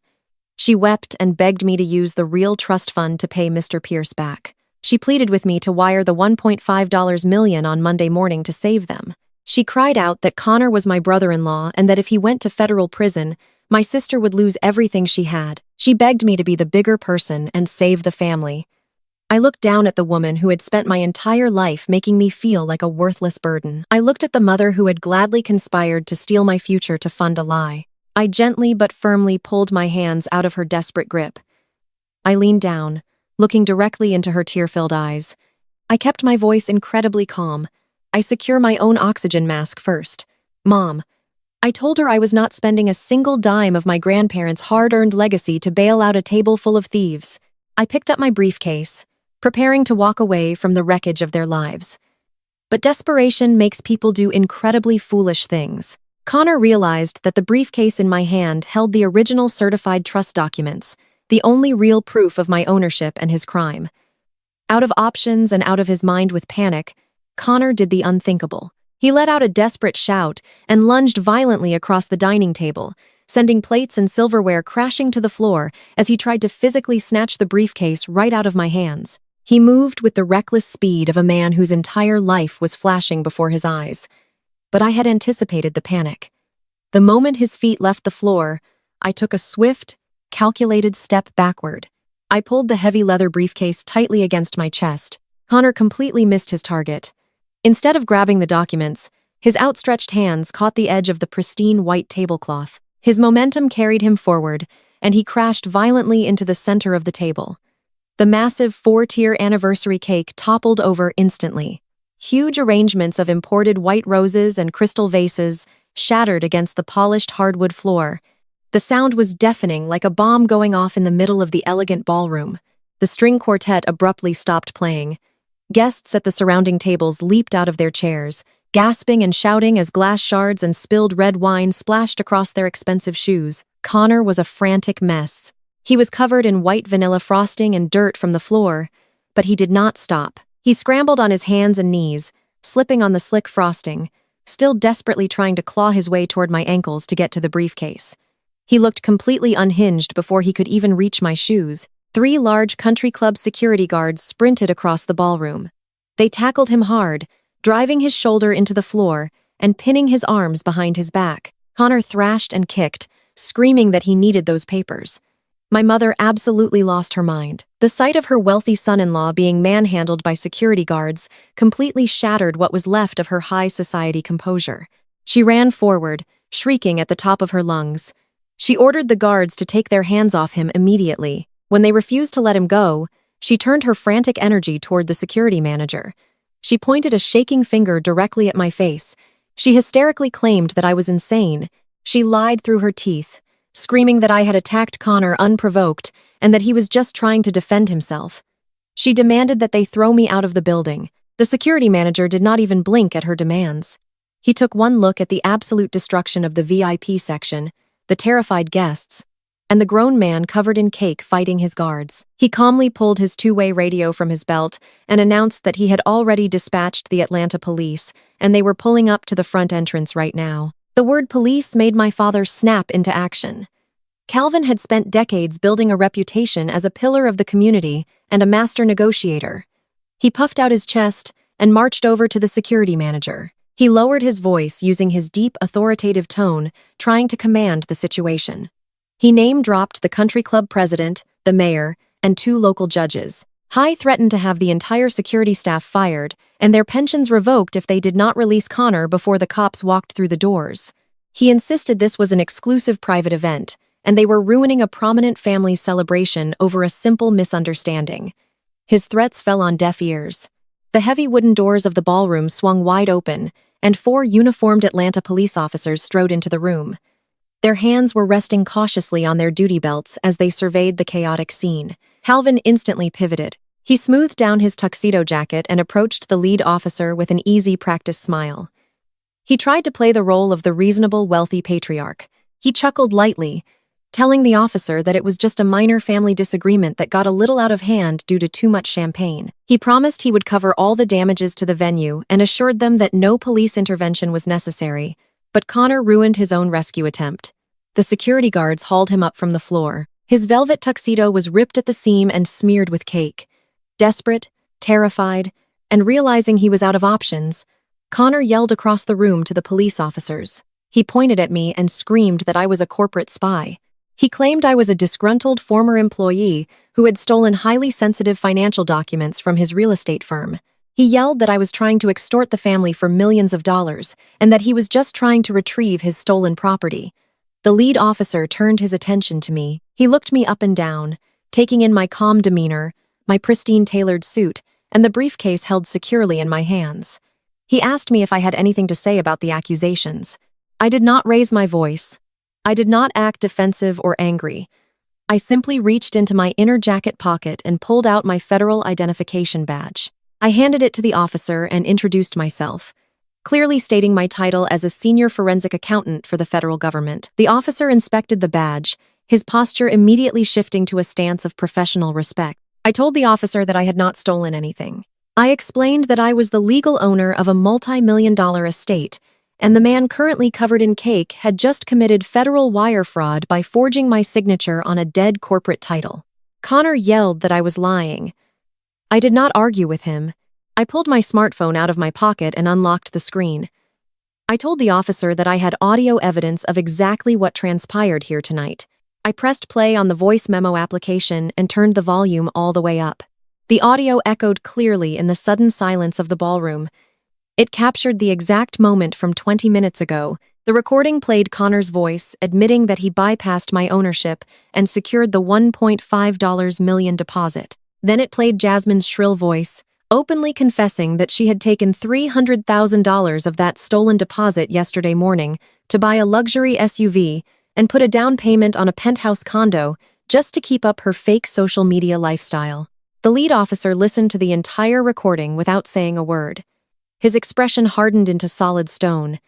She wept and begged me to use the real trust fund to pay Mr. Pierce back. She pleaded with me to wire the $1.5 million on Monday morning to save them. She cried out that Connor was my brother-in-law and that if he went to federal prison, my sister would lose everything she had. She begged me to be the bigger person and save the family. I looked down at the woman who had spent my entire life making me feel like a worthless burden. I looked at the mother who had gladly conspired to steal my future to fund a lie. I gently but firmly pulled my hands out of her desperate grip. I leaned down, looking directly into her tear-filled eyes. I kept my voice incredibly calm. I secure my own oxygen mask first. Mom, I told her I was not spending a single dime of my grandparents' hard-earned legacy to bail out a table full of thieves. I picked up my briefcase, preparing to walk away from the wreckage of their lives. But desperation makes people do incredibly foolish things. Connor realized that the briefcase in my hand held the original certified trust documents, the only real proof of my ownership and his crime. Out of options and out of his mind with panic, Connor did the unthinkable. He let out a desperate shout and lunged violently across the dining table, sending plates and silverware crashing to the floor as he tried to physically snatch the briefcase right out of my hands. He moved with the reckless speed of a man whose entire life was flashing before his eyes. But I had anticipated the panic. The moment his feet left the floor, I took a swift, calculated step backward. I pulled the heavy leather briefcase tightly against my chest. Connor completely missed his target. Instead of grabbing the documents, his outstretched hands caught the edge of the pristine white tablecloth. His momentum carried him forward, and he crashed violently into the center of the table. The massive 4-tier anniversary cake toppled over instantly. Huge arrangements of imported white roses and crystal vases shattered against the polished hardwood floor. The sound was deafening, like a bomb going off in the middle of the elegant ballroom. The string quartet abruptly stopped playing. Guests at the surrounding tables leaped out of their chairs, gasping and shouting as glass shards and spilled red wine splashed across their expensive shoes. Connor was a frantic mess. He was covered in white vanilla frosting and dirt from the floor, but he did not stop. He scrambled on his hands and knees, slipping on the slick frosting, still desperately trying to claw his way toward my ankles to get to the briefcase. He looked completely unhinged before he could even reach my shoes. 3 large country club security guards sprinted across the ballroom. They tackled him hard, driving his shoulder into the floor and pinning his arms behind his back. Connor thrashed and kicked, screaming that he needed those papers. My mother absolutely lost her mind. The sight of her wealthy son-in-law being manhandled by security guards completely shattered what was left of her high society composure. She ran forward, shrieking at the top of her lungs. She ordered the guards to take their hands off him immediately. When they refused to let him go, she turned her frantic energy toward the security manager. She pointed a shaking finger directly at my face. She hysterically claimed that I was insane. She lied through her teeth, screaming that I had attacked Connor unprovoked and that he was just trying to defend himself. She demanded that they throw me out of the building. The security manager did not even blink at her demands. He took one look at the absolute destruction of the VIP section, the terrified guests, and the grown man covered in cake fighting his guards. He calmly pulled his 2-way radio from his belt and announced that he had already dispatched the Atlanta police, and they were pulling up to the front entrance right now. The word police made my father snap into action. Calvin had spent decades building a reputation as a pillar of the community and a master negotiator. He puffed out his chest and marched over to the security manager. He lowered his voice using his deep, authoritative tone, trying to command the situation. He name-dropped the country club president, the mayor, and 2 local judges. High threatened to have the entire security staff fired and their pensions revoked if they did not release Connor before the cops walked through the doors. He insisted this was an exclusive private event, and they were ruining a prominent family's celebration over a simple misunderstanding. His threats fell on deaf ears. The heavy wooden doors of the ballroom swung wide open, and 4 uniformed Atlanta police officers strode into the room. Their hands were resting cautiously on their duty belts as they surveyed the chaotic scene. Calvin instantly pivoted. He smoothed down his tuxedo jacket and approached the lead officer with an easy practice smile. He tried to play the role of the reasonable, wealthy patriarch. He chuckled lightly, telling the officer that it was just a minor family disagreement that got a little out of hand due to too much champagne. He promised he would cover all the damages to the venue and assured them that no police intervention was necessary, but Connor ruined his own rescue attempt. The security guards hauled him up from the floor. His velvet tuxedo was ripped at the seam and smeared with cake. Desperate, terrified, and realizing he was out of options, Connor yelled across the room to the police officers. He pointed at me and screamed that I was a corporate spy. He claimed I was a disgruntled former employee who had stolen highly sensitive financial documents from his real estate firm. He yelled that I was trying to extort the family for millions of dollars and that he was just trying to retrieve his stolen property. The lead officer turned his attention to me. He looked me up and down, taking in my calm demeanor, my pristine tailored suit, and the briefcase held securely in my hands. He asked me if I had anything to say about the accusations. I did not raise my voice. I did not act defensive or angry. I simply reached into my inner jacket pocket and pulled out my federal identification badge. I handed it to the officer and introduced myself, clearly stating my title as a senior forensic accountant for the federal government. The officer inspected the badge, his posture immediately shifting to a stance of professional respect. I told the officer that I had not stolen anything. I explained that I was the legal owner of a multi-million-dollar estate, and the man currently covered in cake had just committed federal wire fraud by forging my signature on a dead corporate title. Connor yelled that I was lying. I did not argue with him. I pulled my smartphone out of my pocket and unlocked the screen. I told the officer that I had audio evidence of exactly what transpired here tonight. I pressed play on the voice memo application and turned the volume all the way up. The audio echoed clearly in the sudden silence of the ballroom. It captured the exact moment from 20 minutes ago. The recording played Connor's voice, admitting that he bypassed my ownership and secured the $1.5 million deposit. Then it played Jasmine's shrill voice, openly confessing that she had taken $300,000 of that stolen deposit yesterday morning to buy a luxury SUV and put a down payment on a penthouse condo just to keep up her fake social media lifestyle. The lead officer listened to the entire recording without saying a word. His expression hardened into solid stone.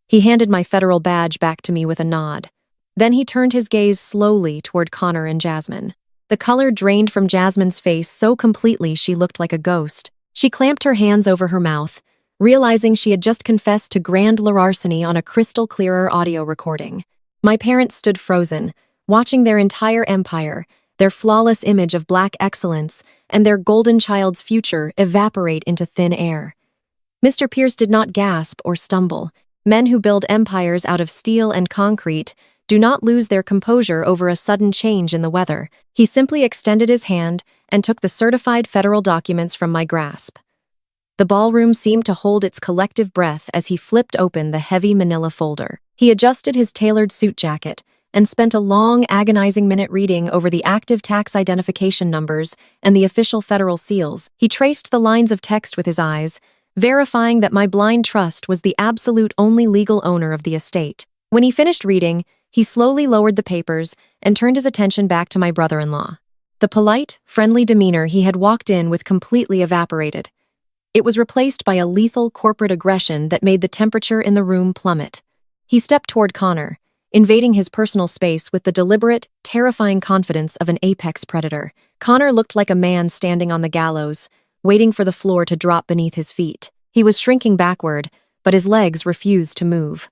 He handed my federal badge back to me with a nod. Then he turned his gaze slowly toward Connor and Jasmine. The color drained from Jasmine's face so completely she looked like a ghost. She clamped her hands over her mouth, realizing she had just confessed to grand larceny on a crystal-clearer audio recording. My parents stood frozen, watching their entire empire, their flawless image of black excellence, and their golden child's future evaporate into thin air. Mr. Pierce did not gasp or stumble. Men who build empires out of steel and concrete do not lose their composure over a sudden change in the weather. He simply extended his hand and took the certified federal documents from my grasp. The ballroom seemed to hold its collective breath as he flipped open the heavy manila folder. He adjusted his tailored suit jacket and spent a long, agonizing minute reading over the active tax identification numbers and the official federal seals. He traced the lines of text with his eyes, verifying that my blind trust was the absolute only legal owner of the estate. When he finished reading, he slowly lowered the papers and turned his attention back to my brother-in-law. The polite, friendly demeanor he had walked in with completely evaporated. It was replaced by a lethal corporate aggression that made the temperature in the room plummet. He stepped toward Connor, invading his personal space with the deliberate, terrifying confidence of an apex predator. Connor looked like a man standing on the gallows, waiting for the floor to drop beneath his feet. He was shrinking backward, but his legs refused to move.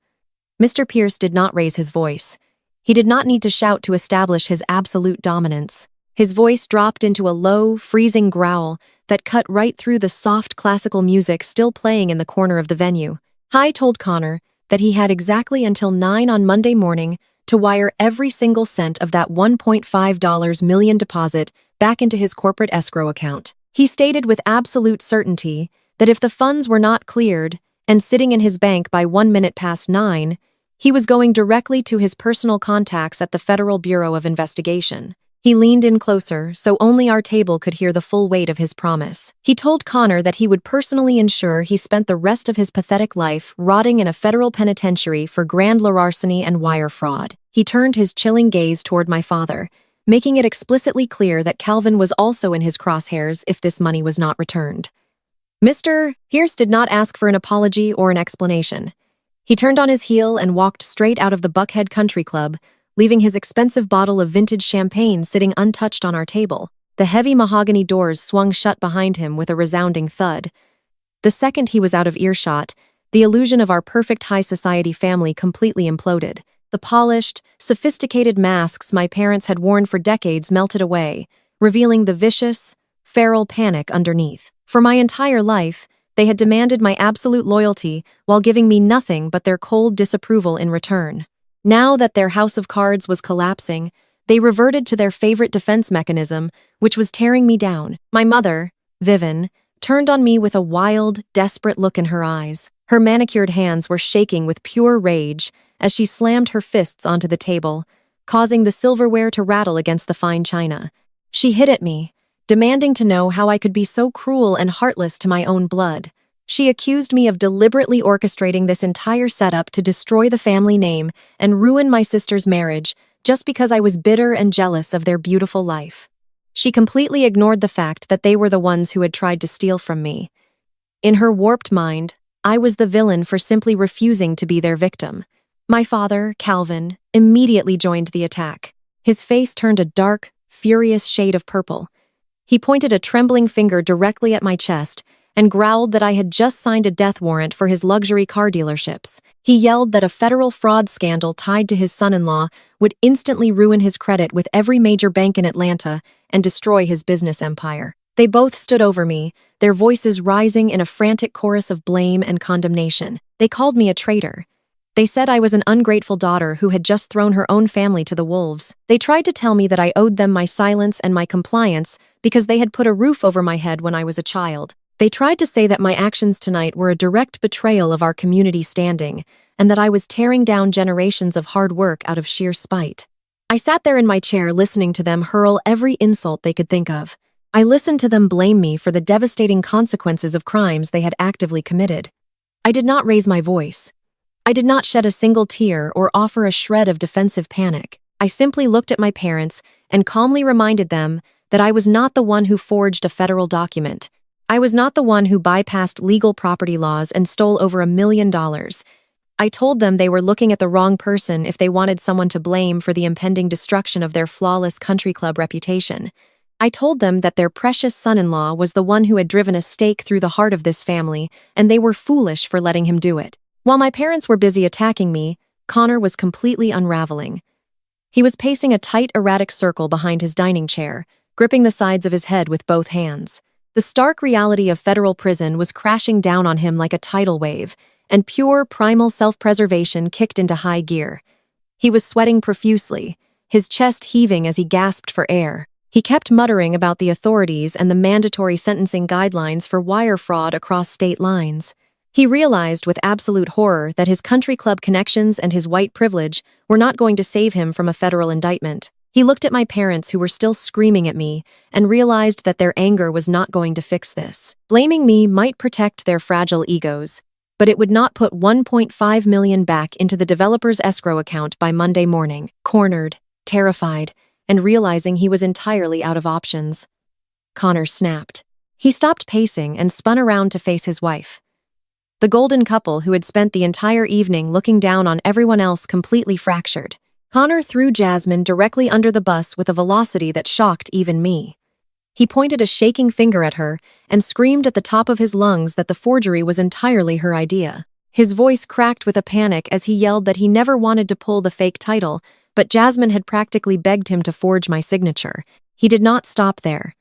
Mr. Pierce did not raise his voice. He did not need to shout to establish his absolute dominance. His voice dropped into a low, freezing growl that cut right through the soft classical music still playing in the corner of the venue. Hy told Connor that he had exactly until 9 on Monday morning to wire every single cent of that $1.5 million deposit back into his corporate escrow account. He stated with absolute certainty that if the funds were not cleared and sitting in his bank by 1 minute past 9, He was going directly to his personal contacts at the Federal Bureau of Investigation. He leaned in closer, so only our table could hear the full weight of his promise. He told Connor that he would personally ensure he spent the rest of his pathetic life rotting in a federal penitentiary for grand larceny and wire fraud. He turned his chilling gaze toward my father, making it explicitly clear that Calvin was also in his crosshairs if this money was not returned. Mr. Pierce did not ask for an apology or an explanation. He turned on his heel and walked straight out of the Buckhead Country Club, leaving his expensive bottle of vintage champagne sitting untouched on our table. The heavy mahogany doors swung shut behind him with a resounding thud. The second he was out of earshot, the illusion of our perfect high society family completely imploded. The polished, sophisticated masks my parents had worn for decades melted away, revealing the vicious, feral panic underneath. For my entire life, they had demanded my absolute loyalty while giving me nothing but their cold disapproval in return. Now that their house of cards was collapsing, they reverted to their favorite defense mechanism, which was tearing me down. My mother, Vivian, turned on me with a wild, desperate look in her eyes. Her manicured hands were shaking with pure rage as she slammed her fists onto the table, causing the silverware to rattle against the fine china. She hit at me, demanding to know how I could be so cruel and heartless to my own blood. She accused me of deliberately orchestrating this entire setup to destroy the family name and ruin my sister's marriage just because I was bitter and jealous of their beautiful life. She completely ignored the fact that they were the ones who had tried to steal from me. In her warped mind, I was the villain for simply refusing to be their victim. My father, Calvin, immediately joined the attack. His face turned a dark, furious shade of purple. He pointed a trembling finger directly at my chest and growled that I had just signed a death warrant for his luxury car dealerships. He yelled that a federal fraud scandal tied to his son-in-law would instantly ruin his credit with every major bank in Atlanta and destroy his business empire. They both stood over me, their voices rising in a frantic chorus of blame and condemnation. They called me a traitor. They said I was an ungrateful daughter who had just thrown her own family to the wolves. They tried to tell me that I owed them my silence and my compliance because they had put a roof over my head when I was a child. They tried to say that my actions tonight were a direct betrayal of our community standing, and that I was tearing down generations of hard work out of sheer spite. I sat there in my chair listening to them hurl every insult they could think of. I listened to them blame me for the devastating consequences of crimes they had actively committed. I did not raise my voice. I did not shed a single tear or offer a shred of defensive panic. I simply looked at my parents and calmly reminded them that I was not the one who forged a federal document. I was not the one who bypassed legal property laws and stole over $1 million. I told them they were looking at the wrong person if they wanted someone to blame for the impending destruction of their flawless country club reputation. I told them that their precious son-in-law was the one who had driven a stake through the heart of this family, and they were foolish for letting him do it. While my parents were busy attacking me, Connor was completely unraveling. He was pacing a tight, erratic circle behind his dining chair, gripping the sides of his head with both hands. The stark reality of federal prison was crashing down on him like a tidal wave, and pure, primal self-preservation kicked into high gear. He was sweating profusely, his chest heaving as he gasped for air. He kept muttering about the authorities and the mandatory sentencing guidelines for wire fraud across state lines. He realized with absolute horror that his country club connections and his white privilege were not going to save him from a federal indictment. He looked at my parents who were still screaming at me and realized that their anger was not going to fix this. Blaming me might protect their fragile egos, but it would not put $1.5 million back into the developer's escrow account by Monday morning. Cornered, terrified, and realizing he was entirely out of options, Connor snapped. He stopped pacing and spun around to face his wife. The golden couple who had spent the entire evening looking down on everyone else completely fractured. Connor threw Jasmine directly under the bus with a velocity that shocked even me. He pointed a shaking finger at her and screamed at the top of his lungs that the forgery was entirely her idea. His voice cracked with a panic as he yelled that he never wanted to pull the fake title, but Jasmine had practically begged him to forge my signature. He did not stop there.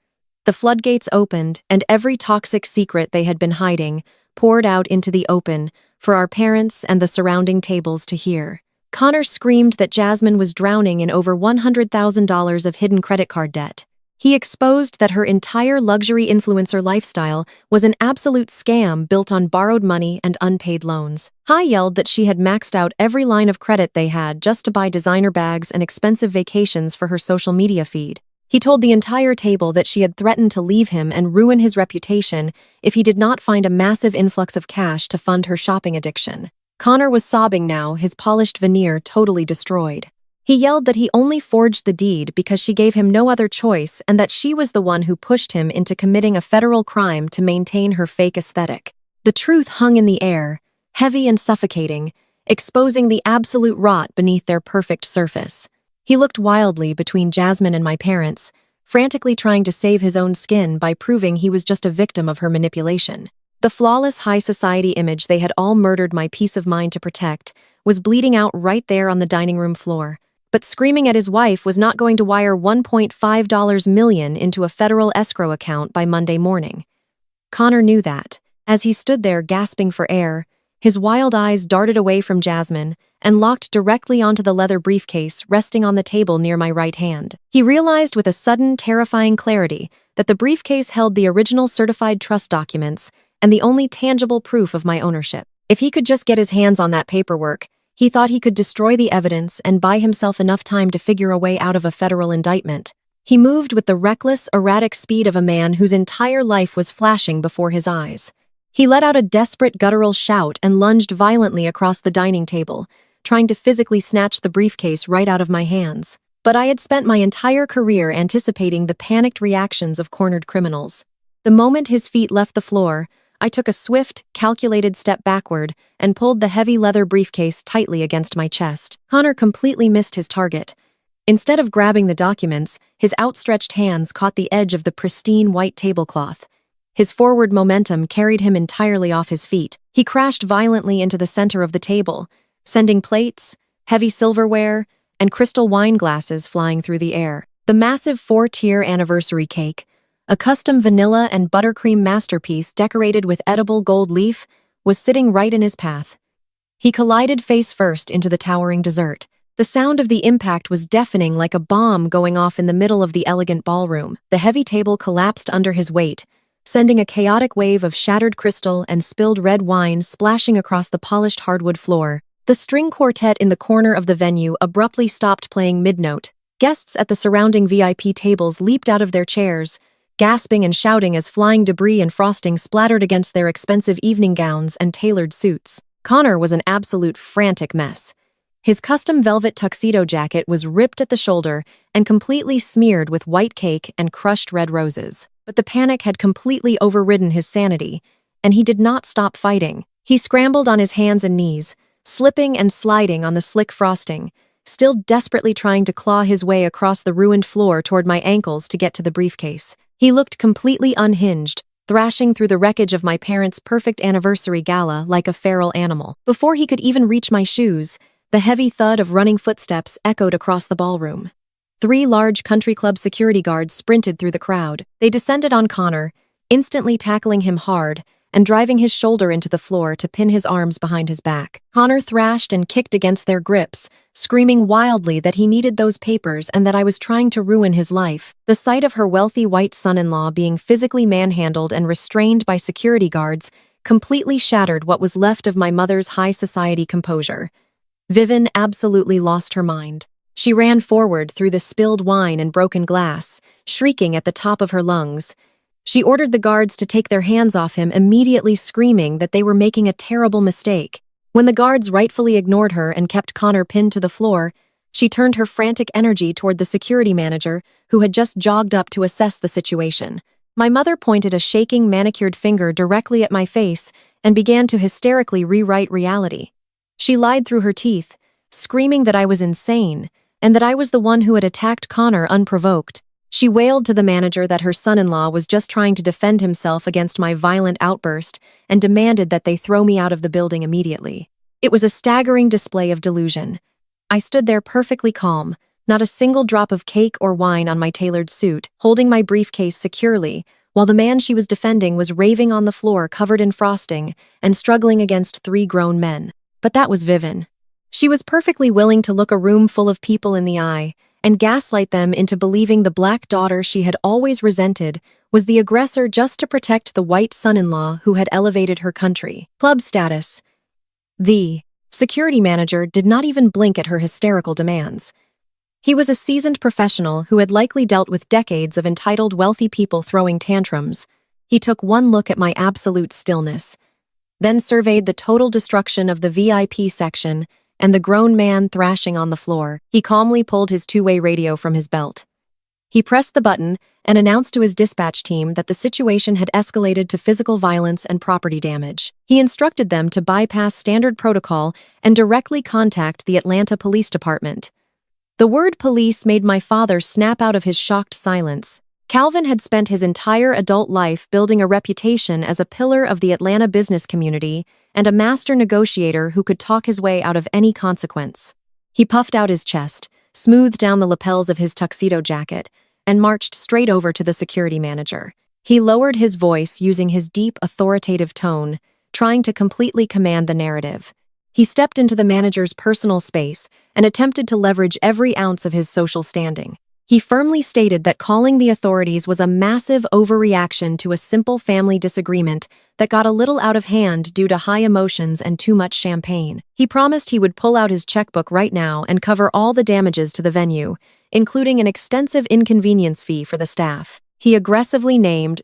The floodgates opened, and every toxic secret they had been hiding poured out into the open for our parents and the surrounding tables to hear. Connor screamed that Jasmine was drowning in over $100,000 of hidden credit card debt. He exposed that her entire luxury influencer lifestyle was an absolute scam built on borrowed money and unpaid loans. Hai yelled that she had maxed out every line of credit they had just to buy designer bags and expensive vacations for her social media feed. He told the entire table that she had threatened to leave him and ruin his reputation if he did not find a massive influx of cash to fund her shopping addiction. Connor was sobbing now, his polished veneer totally destroyed. He yelled that he only forged the deed because she gave him no other choice and that she was the one who pushed him into committing a federal crime to maintain her fake aesthetic. The truth hung in the air, heavy and suffocating, exposing the absolute rot beneath their perfect surface. He looked wildly between Jasmine and my parents, frantically trying to save his own skin by proving he was just a victim of her manipulation. The flawless high society image they had all murdered my peace of mind to protect was bleeding out right there on the dining room floor. But screaming at his wife was not going to wire $1.5 million into a federal escrow account by Monday morning. Connor knew that. As he stood there gasping for air, his wild eyes darted away from Jasmine and locked directly onto the leather briefcase resting on the table near my right hand. He realized with a sudden, terrifying clarity that the briefcase held the original certified trust documents and the only tangible proof of my ownership. If he could just get his hands on that paperwork, he thought he could destroy the evidence and buy himself enough time to figure a way out of a federal indictment. He moved with the reckless, erratic speed of a man whose entire life was flashing before his eyes. He let out a desperate, guttural shout and lunged violently across the dining table, trying to physically snatch the briefcase right out of my hands. But I had spent my entire career anticipating the panicked reactions of cornered criminals. The moment his feet left the floor, I took a swift, calculated step backward and pulled the heavy leather briefcase tightly against my chest. Connor completely missed his target. Instead of grabbing the documents, his outstretched hands caught the edge of the pristine white tablecloth. His forward momentum carried him entirely off his feet. He crashed violently into the center of the table, sending plates, heavy silverware, and crystal wine glasses flying through the air. The massive 4-tier anniversary cake, a custom vanilla and buttercream masterpiece decorated with edible gold leaf, was sitting right in his path. He collided face first into the towering dessert. The sound of the impact was deafening, like a bomb going off in the middle of the elegant ballroom. The heavy table collapsed under his weight, sending a chaotic wave of shattered crystal and spilled red wine splashing across the polished hardwood floor. The string quartet in the corner of the venue abruptly stopped playing mid-note. Guests at the surrounding VIP tables leaped out of their chairs, gasping and shouting as flying debris and frosting splattered against their expensive evening gowns and tailored suits. Connor was an absolute frantic mess. His custom velvet tuxedo jacket was ripped at the shoulder and completely smeared with white cake and crushed red roses. But the panic had completely overridden his sanity, and he did not stop fighting. He scrambled on his hands and knees, slipping and sliding on the slick frosting, still desperately trying to claw his way across the ruined floor toward my ankles to get to the briefcase. He looked completely unhinged, thrashing through the wreckage of my parents' perfect anniversary gala like a feral animal. Before he could even reach my shoes, the heavy thud of running footsteps echoed across the ballroom. 3 large country club security guards sprinted through the crowd. They descended on Connor, instantly tackling him hard and driving his shoulder into the floor to pin his arms behind his back. Connor thrashed and kicked against their grips, screaming wildly that he needed those papers and that I was trying to ruin his life. The sight of her wealthy white son-in-law being physically manhandled and restrained by security guards completely shattered what was left of my mother's high society composure. Vivian absolutely lost her mind. She ran forward through the spilled wine and broken glass, shrieking at the top of her lungs. She ordered the guards to take their hands off him, immediately screaming that they were making a terrible mistake. When the guards rightfully ignored her and kept Connor pinned to the floor, she turned her frantic energy toward the security manager, who had just jogged up to assess the situation. My mother pointed a shaking, manicured finger directly at my face and began to hysterically rewrite reality. She lied through her teeth, screaming that I was insane and that I was the one who had attacked Connor unprovoked. She wailed to the manager that her son-in-law was just trying to defend himself against my violent outburst and demanded that they throw me out of the building immediately. It was a staggering display of delusion. I stood there perfectly calm, not a single drop of cake or wine on my tailored suit, holding my briefcase securely, while the man she was defending was raving on the floor covered in frosting and struggling against 3 grown men. But that was Vivian. She was perfectly willing to look a room full of people in the eye and gaslight them into believing the black daughter she had always resented was the aggressor just to protect the white son-in-law who had elevated her country. Club status. The security manager did not even blink at her hysterical demands. He was a seasoned professional who had likely dealt with decades of entitled wealthy people throwing tantrums. He took one look at my absolute stillness, then surveyed the total destruction of the VIP section and the grown man thrashing on the floor. He calmly pulled his two-way radio from his belt. He pressed the button and announced to his dispatch team that the situation had escalated to physical violence and property damage. He instructed them to bypass standard protocol and directly contact the Atlanta Police Department. The word police made my father snap out of his shocked silence. Calvin had spent his entire adult life building a reputation as a pillar of the Atlanta business community and a master negotiator who could talk his way out of any consequence. He puffed out his chest, smoothed down the lapels of his tuxedo jacket, and marched straight over to the security manager. He lowered his voice using his deep, authoritative tone, trying to completely command the narrative. He stepped into the manager's personal space and attempted to leverage every ounce of his social standing. He firmly stated that calling the authorities was a massive overreaction to a simple family disagreement that got a little out of hand due to high emotions and too much champagne. He promised he would pull out his checkbook right now and cover all the damages to the venue, including an extensive inconvenience fee for the staff. He aggressively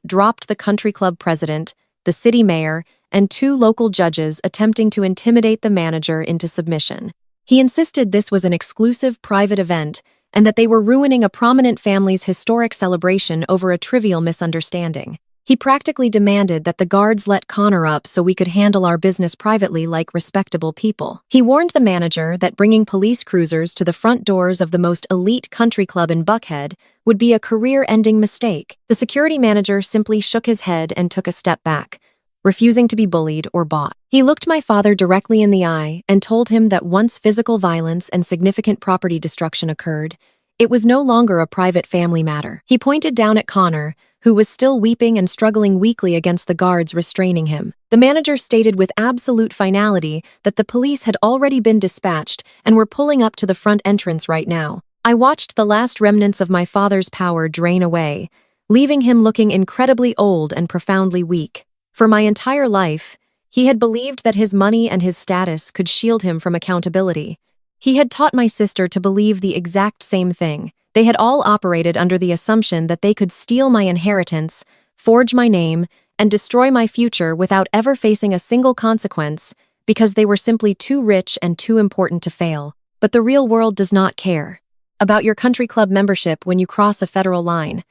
dropped the country club president, the city mayor, and 2 local judges attempting to intimidate the manager into submission. He insisted this was an exclusive private event and that they were ruining a prominent family's historic celebration over a trivial misunderstanding. He practically demanded that the guards let Connor up so we could handle our business privately like respectable people. He warned the manager that bringing police cruisers to the front doors of the most elite country club in Buckhead would be a career-ending mistake. The security manager simply shook his head and took a step back, refusing to be bullied or bought. He looked my father directly in the eye and told him that once physical violence and significant property destruction occurred, it was no longer a private family matter. He pointed down at Connor, who was still weeping and struggling weakly against the guards restraining him. The manager stated with absolute finality that the police had already been dispatched and were pulling up to the front entrance right now. I watched the last remnants of my father's power drain away, leaving him looking incredibly old and profoundly weak. For my entire life, he had believed that his money and his status could shield him from accountability. He had taught my sister to believe the exact same thing. They had all operated under the assumption that they could steal my inheritance, forge my name, and destroy my future without ever facing a single consequence because they were simply too rich and too important to fail. But the real world does not care about your country club membership when you cross a federal line.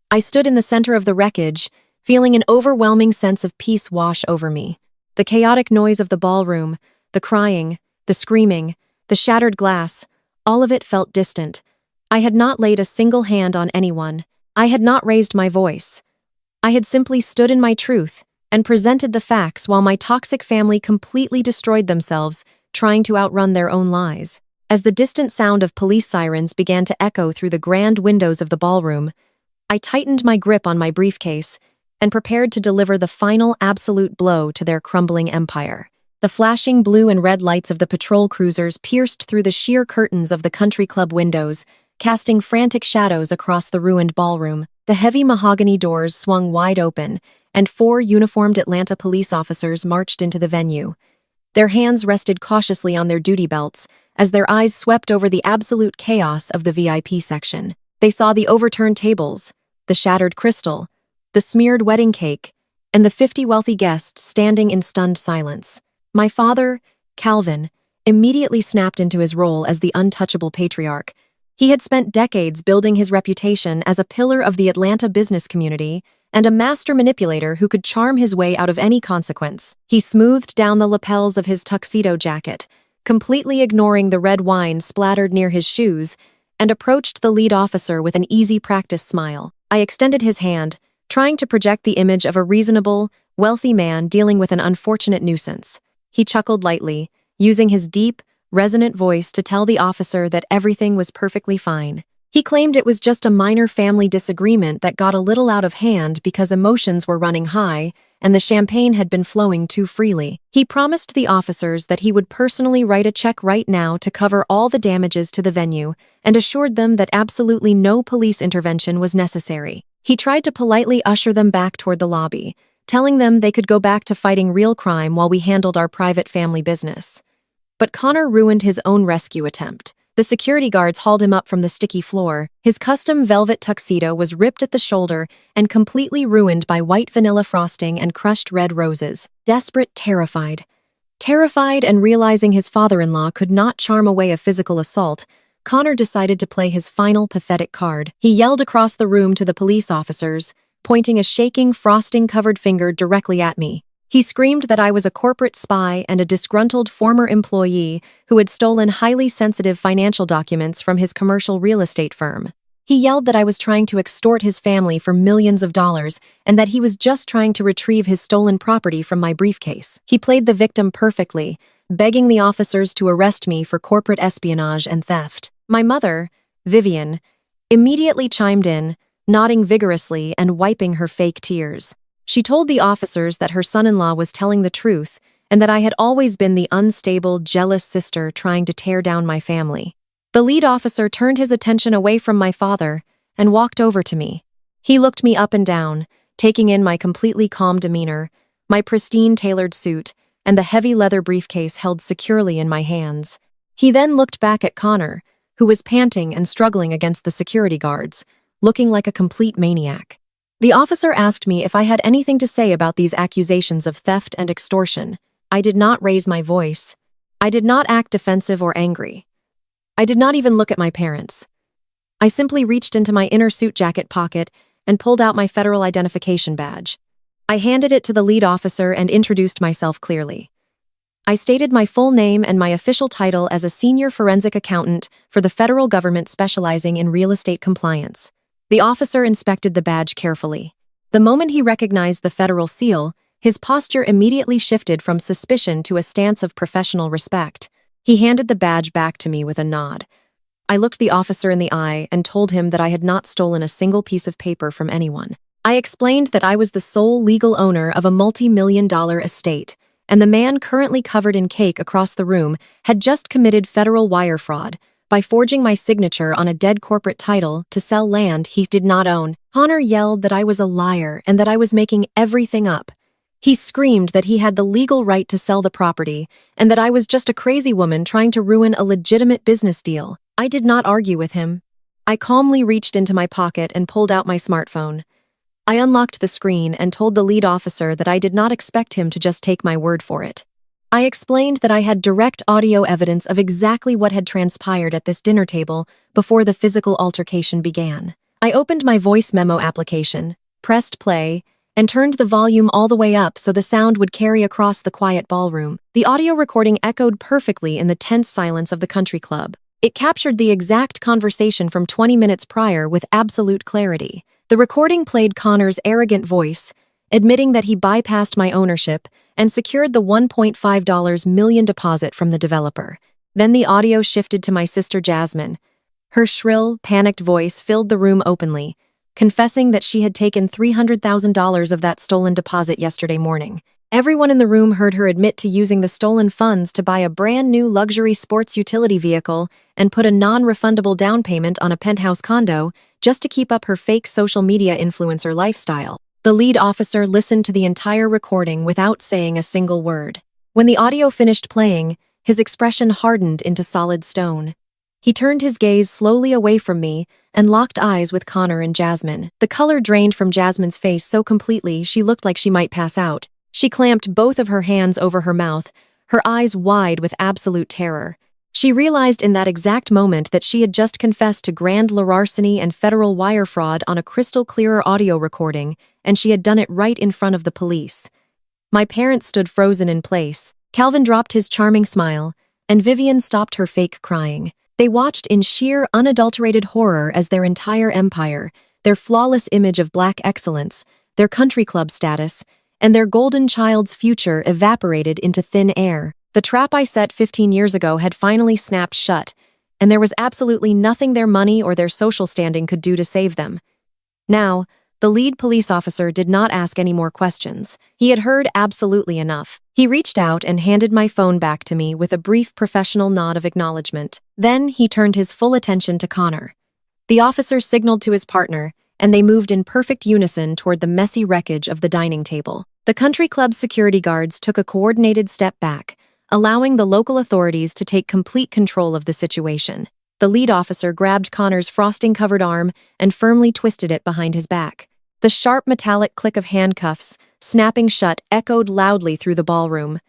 I stood in the center of the wreckage, feeling an overwhelming sense of peace wash over me. The chaotic noise of the ballroom, the crying, the screaming, the shattered glass, all of it felt distant. I had not laid a single hand on anyone. I had not raised my voice. I had simply stood in my truth and presented the facts while my toxic family completely destroyed themselves, trying to outrun their own lies. As the distant sound of police sirens began to echo through the grand windows of the ballroom, I tightened my grip on my briefcase and prepared to deliver the final absolute blow to their crumbling empire. The flashing blue and red lights of the patrol cruisers pierced through the sheer curtains of the country club windows, casting frantic shadows across the ruined ballroom. The heavy mahogany doors swung wide open, and 4 uniformed Atlanta police officers marched into the venue. Their hands rested cautiously on their duty belts as their eyes swept over the absolute chaos of the VIP section. They saw the overturned tables, the shattered crystal, the smeared wedding cake, and the 50 wealthy guests standing in stunned silence. My father, Calvin, immediately snapped into his role as the untouchable patriarch. He had spent decades building his reputation as a pillar of the Atlanta business community and a master manipulator who could charm his way out of any consequence. He smoothed down the lapels of his tuxedo jacket, completely ignoring the red wine splattered near his shoes, and approached the lead officer with an easy practice smile. I extended his hand, trying to project the image of a reasonable, wealthy man dealing with an unfortunate nuisance. He chuckled lightly, using his deep, resonant voice to tell the officer that everything was perfectly fine. He claimed it was just a minor family disagreement that got a little out of hand because emotions were running high and the champagne had been flowing too freely. He promised the officers that he would personally write a check right now to cover all the damages to the venue and assured them that absolutely no police intervention was necessary. He tried to politely usher them back toward the lobby, telling them they could go back to fighting real crime while we handled our private family business. But Connor ruined his own rescue attempt. The security guards hauled him up from the sticky floor. His custom velvet tuxedo was ripped at the shoulder and completely ruined by white vanilla frosting and crushed red roses. Desperate, terrified and realizing his father-in-law could not charm away a physical assault, Connor decided to play his final pathetic card. He yelled across the room to the police officers, pointing a shaking, frosting-covered finger directly at me. He screamed that I was a corporate spy and a disgruntled former employee who had stolen highly sensitive financial documents from his commercial real estate firm. He yelled that I was trying to extort his family for millions of dollars and that he was just trying to retrieve his stolen property from my briefcase. He played the victim perfectly, begging the officers to arrest me for corporate espionage and theft. My mother, Vivian, immediately chimed in, nodding vigorously and wiping her fake tears. She told the officers that her son-in-law was telling the truth and that I had always been the unstable, jealous sister trying to tear down my family. The lead officer turned his attention away from my father and walked over to me. He looked me up and down, taking in my completely calm demeanor, my pristine tailored suit, and the heavy leather briefcase held securely in my hands. He then looked back at Connor, who was panting and struggling against the security guards, looking like a complete maniac. The officer asked me if I had anything to say about these accusations of theft and extortion. I did not raise my voice. I did not act defensive or angry. I did not even look at my parents. I simply reached into my inner suit jacket pocket and pulled out my federal identification badge. I handed it to the lead officer and introduced myself clearly. I stated my full name and my official title as a senior forensic accountant for the federal government specializing in real estate compliance. The officer inspected the badge carefully. The moment he recognized the federal seal, his posture immediately shifted from suspicion to a stance of professional respect. He handed the badge back to me with a nod. I looked the officer in the eye and told him that I had not stolen a single piece of paper from anyone. I explained that I was the sole legal owner of a multi-million-dollar estate, and the man currently covered in cake across the room had just committed federal wire fraud by forging my signature on a dead corporate title to sell land he did not own. Connor yelled that I was a liar and that I was making everything up. He screamed that he had the legal right to sell the property and that I was just a crazy woman trying to ruin a legitimate business deal. I did not argue with him. I calmly reached into my pocket and pulled out my smartphone. I unlocked the screen and told the lead officer that I did not expect him to just take my word for it. I explained that I had direct audio evidence of exactly what had transpired at this dinner table before the physical altercation began. I opened my voice memo application, pressed play, and turned the volume all the way up so the sound would carry across the quiet ballroom. The audio recording echoed perfectly in the tense silence of the country club. It captured the exact conversation from 20 minutes prior with absolute clarity. The recording played Connor's arrogant voice, admitting that he bypassed my ownership and secured the $1.5 million deposit from the developer. Then the audio shifted to my sister Jasmine. Her shrill, panicked voice filled the room openly, confessing that she had taken $300,000 of that stolen deposit yesterday morning. Everyone in the room heard her admit to using the stolen funds to buy a brand new luxury sports utility vehicle and put a non-refundable down payment on a penthouse condo just to keep up her fake social media influencer lifestyle. The lead officer listened to the entire recording without saying a single word. When the audio finished playing, his expression hardened into solid stone. He turned his gaze slowly away from me and locked eyes with Connor and Jasmine. The color drained from Jasmine's face so completely she looked like she might pass out. She clamped both of her hands over her mouth, her eyes wide with absolute terror. She realized in that exact moment that she had just confessed to grand larceny and federal wire fraud on a crystal-clear audio recording, and she had done it right in front of the police. My parents stood frozen in place. Calvin dropped his charming smile, and Vivian stopped her fake crying. They watched in sheer, unadulterated horror as their entire empire, their flawless image of black excellence, their country club status, and their golden child's future evaporated into thin air. The trap I set 15 years ago had finally snapped shut, and there was absolutely nothing their money or their social standing could do to save them. Now, The lead police officer did not ask any more questions. He had heard absolutely enough. He reached out and handed my phone back to me with a brief professional nod of acknowledgement. Then he turned his full attention to Connor. The officer signaled to his partner, and they moved in perfect unison toward the messy wreckage of the dining table. The country club's security guards took a coordinated step back, allowing the local authorities to take complete control of the situation. The lead officer grabbed Connor's frosting-covered arm and firmly twisted it behind his back. The sharp metallic click of handcuffs, snapping shut, echoed loudly through the ballroom.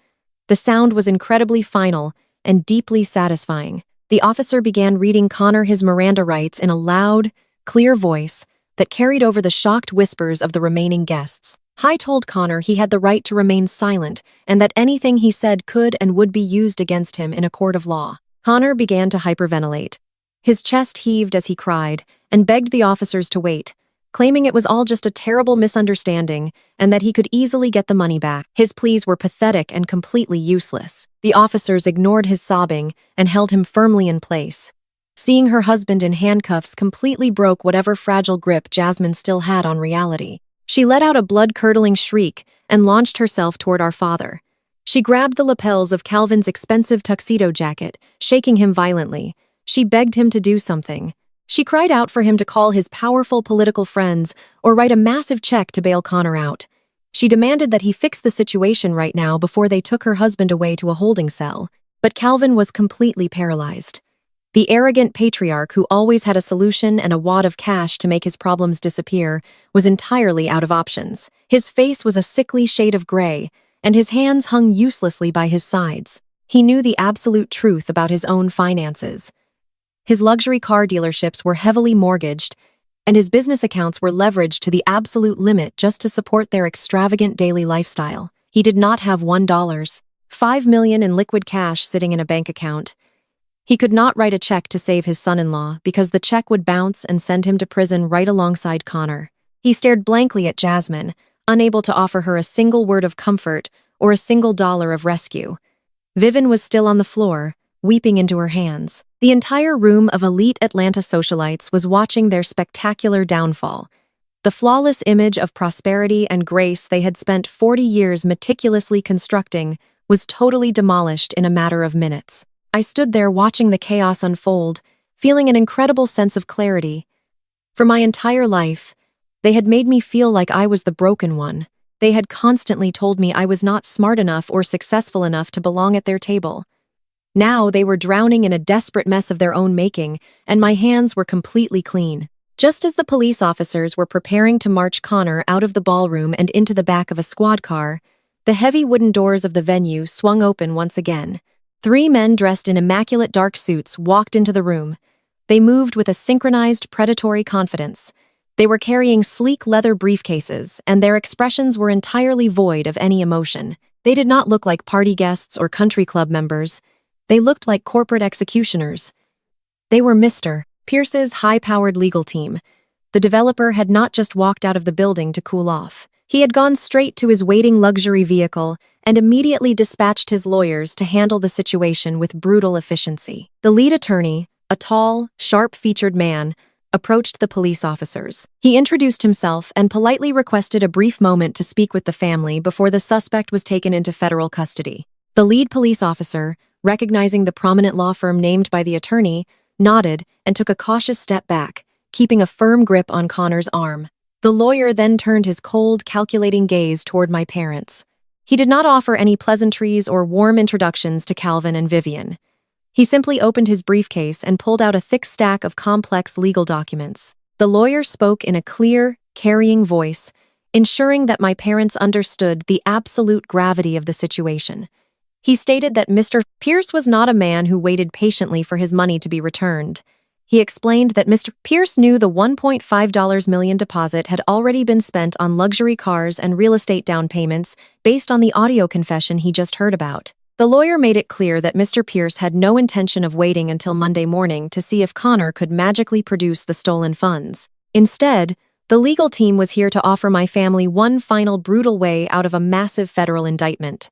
The sound was incredibly final and deeply satisfying. The officer began reading Connor his Miranda rights in a loud, clear voice that carried over the shocked whispers of the remaining guests. He told Connor he had the right to remain silent and that anything he said could and would be used against him in a court of law. Connor began to hyperventilate. His chest heaved as he cried and begged the officers to wait, claiming it was all just a terrible misunderstanding and that he could easily get the money back. His pleas were pathetic and completely useless. The officers ignored his sobbing and held him firmly in place. Seeing her husband in handcuffs completely broke whatever fragile grip Jasmine still had on reality. She let out a blood-curdling shriek and launched herself toward our father. She grabbed the lapels of Calvin's expensive tuxedo jacket, shaking him violently. She begged him to do something. She cried out for him to call his powerful political friends or write a massive check to bail Connor out. She demanded that he fix the situation right now before they took her husband away to a holding cell. But Calvin was completely paralyzed. The arrogant patriarch who always had a solution and a wad of cash to make his problems disappear was entirely out of options. His face was a sickly shade of gray, and his hands hung uselessly by his sides. He knew the absolute truth about his own finances. His luxury car dealerships were heavily mortgaged, and his business accounts were leveraged to the absolute limit just to support their extravagant daily lifestyle. He did not have $1, $5 million in liquid cash sitting in a bank account. He could not write a check to save his son-in-law because the check would bounce and send him to prison right alongside Connor. He stared blankly at Jasmine, unable to offer her a single word of comfort or a single dollar of rescue. Vivian was still on the floor, weeping into her hands. The entire room of elite Atlanta socialites was watching their spectacular downfall. The flawless image of prosperity and grace they had spent 40 years meticulously constructing was totally demolished in a matter of minutes. I stood there watching the chaos unfold, feeling an incredible sense of clarity. For my entire life, they had made me feel like I was the broken one. They had constantly told me I was not smart enough or successful enough to belong at their table. Now they were drowning in a desperate mess of their own making, and my hands were completely clean. Just as the police officers were preparing to march Connor out of the ballroom and into the back of a squad car, the heavy wooden doors of the venue swung open once again. 3 men dressed in immaculate dark suits walked into the room. They moved with a synchronized, predatory confidence. They were carrying sleek leather briefcases, and their expressions were entirely void of any emotion. They did not look like party guests or country club members. They looked like corporate executioners. They were Mr. Pierce's high-powered legal team. The developer had not just walked out of the building to cool off. He had gone straight to his waiting luxury vehicle and immediately dispatched his lawyers to handle the situation with brutal efficiency. The lead attorney, a tall, sharp-featured man, approached the police officers. He introduced himself and politely requested a brief moment to speak with the family before the suspect was taken into federal custody. The lead police officer, recognizing the prominent law firm named by the attorney, nodded and took a cautious step back, keeping a firm grip on Connor's arm. The lawyer then turned his cold, calculating gaze toward my parents. He did not offer any pleasantries or warm introductions to Calvin and Vivian. He simply opened his briefcase and pulled out a thick stack of complex legal documents. The lawyer spoke in a clear, carrying voice, ensuring that my parents understood the absolute gravity of the situation. He stated that Mr. Pierce was not a man who waited patiently for his money to be returned. He explained that Mr. Pierce knew the $1.5 million deposit had already been spent on luxury cars and real estate down payments based on the audio confession he just heard about. The lawyer made it clear that Mr. Pierce had no intention of waiting until Monday morning to see if Connor could magically produce the stolen funds. Instead, the legal team was here to offer my family one final brutal way out of a massive federal indictment.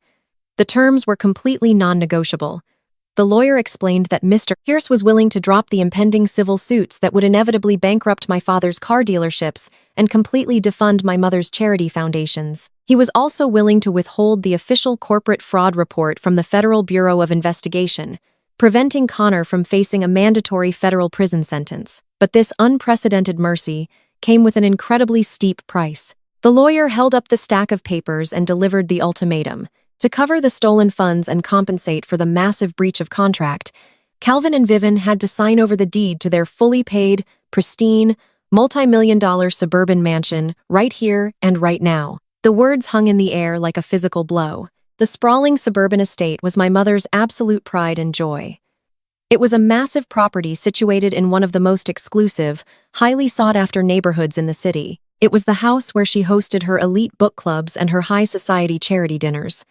The terms were completely non-negotiable. The lawyer explained that Mr. Pierce was willing to drop the impending civil suits that would inevitably bankrupt my father's car dealerships and completely defund my mother's charity foundations. He was also willing to withhold the official corporate fraud report from the Federal Bureau of Investigation, preventing Connor from facing a mandatory federal prison sentence. But this unprecedented mercy came with an incredibly steep price. The lawyer held up the stack of papers and delivered the ultimatum. To cover the stolen funds and compensate for the massive breach of contract, Calvin and Vivian had to sign over the deed to their fully paid, pristine, multi-million-dollar suburban mansion right here and right now. The words hung in the air like a physical blow. The sprawling suburban estate was my mother's absolute pride and joy. It was a massive property situated in one of the most exclusive, highly sought-after neighborhoods in the city. It was the house where she hosted her elite book clubs and her high society charity dinners.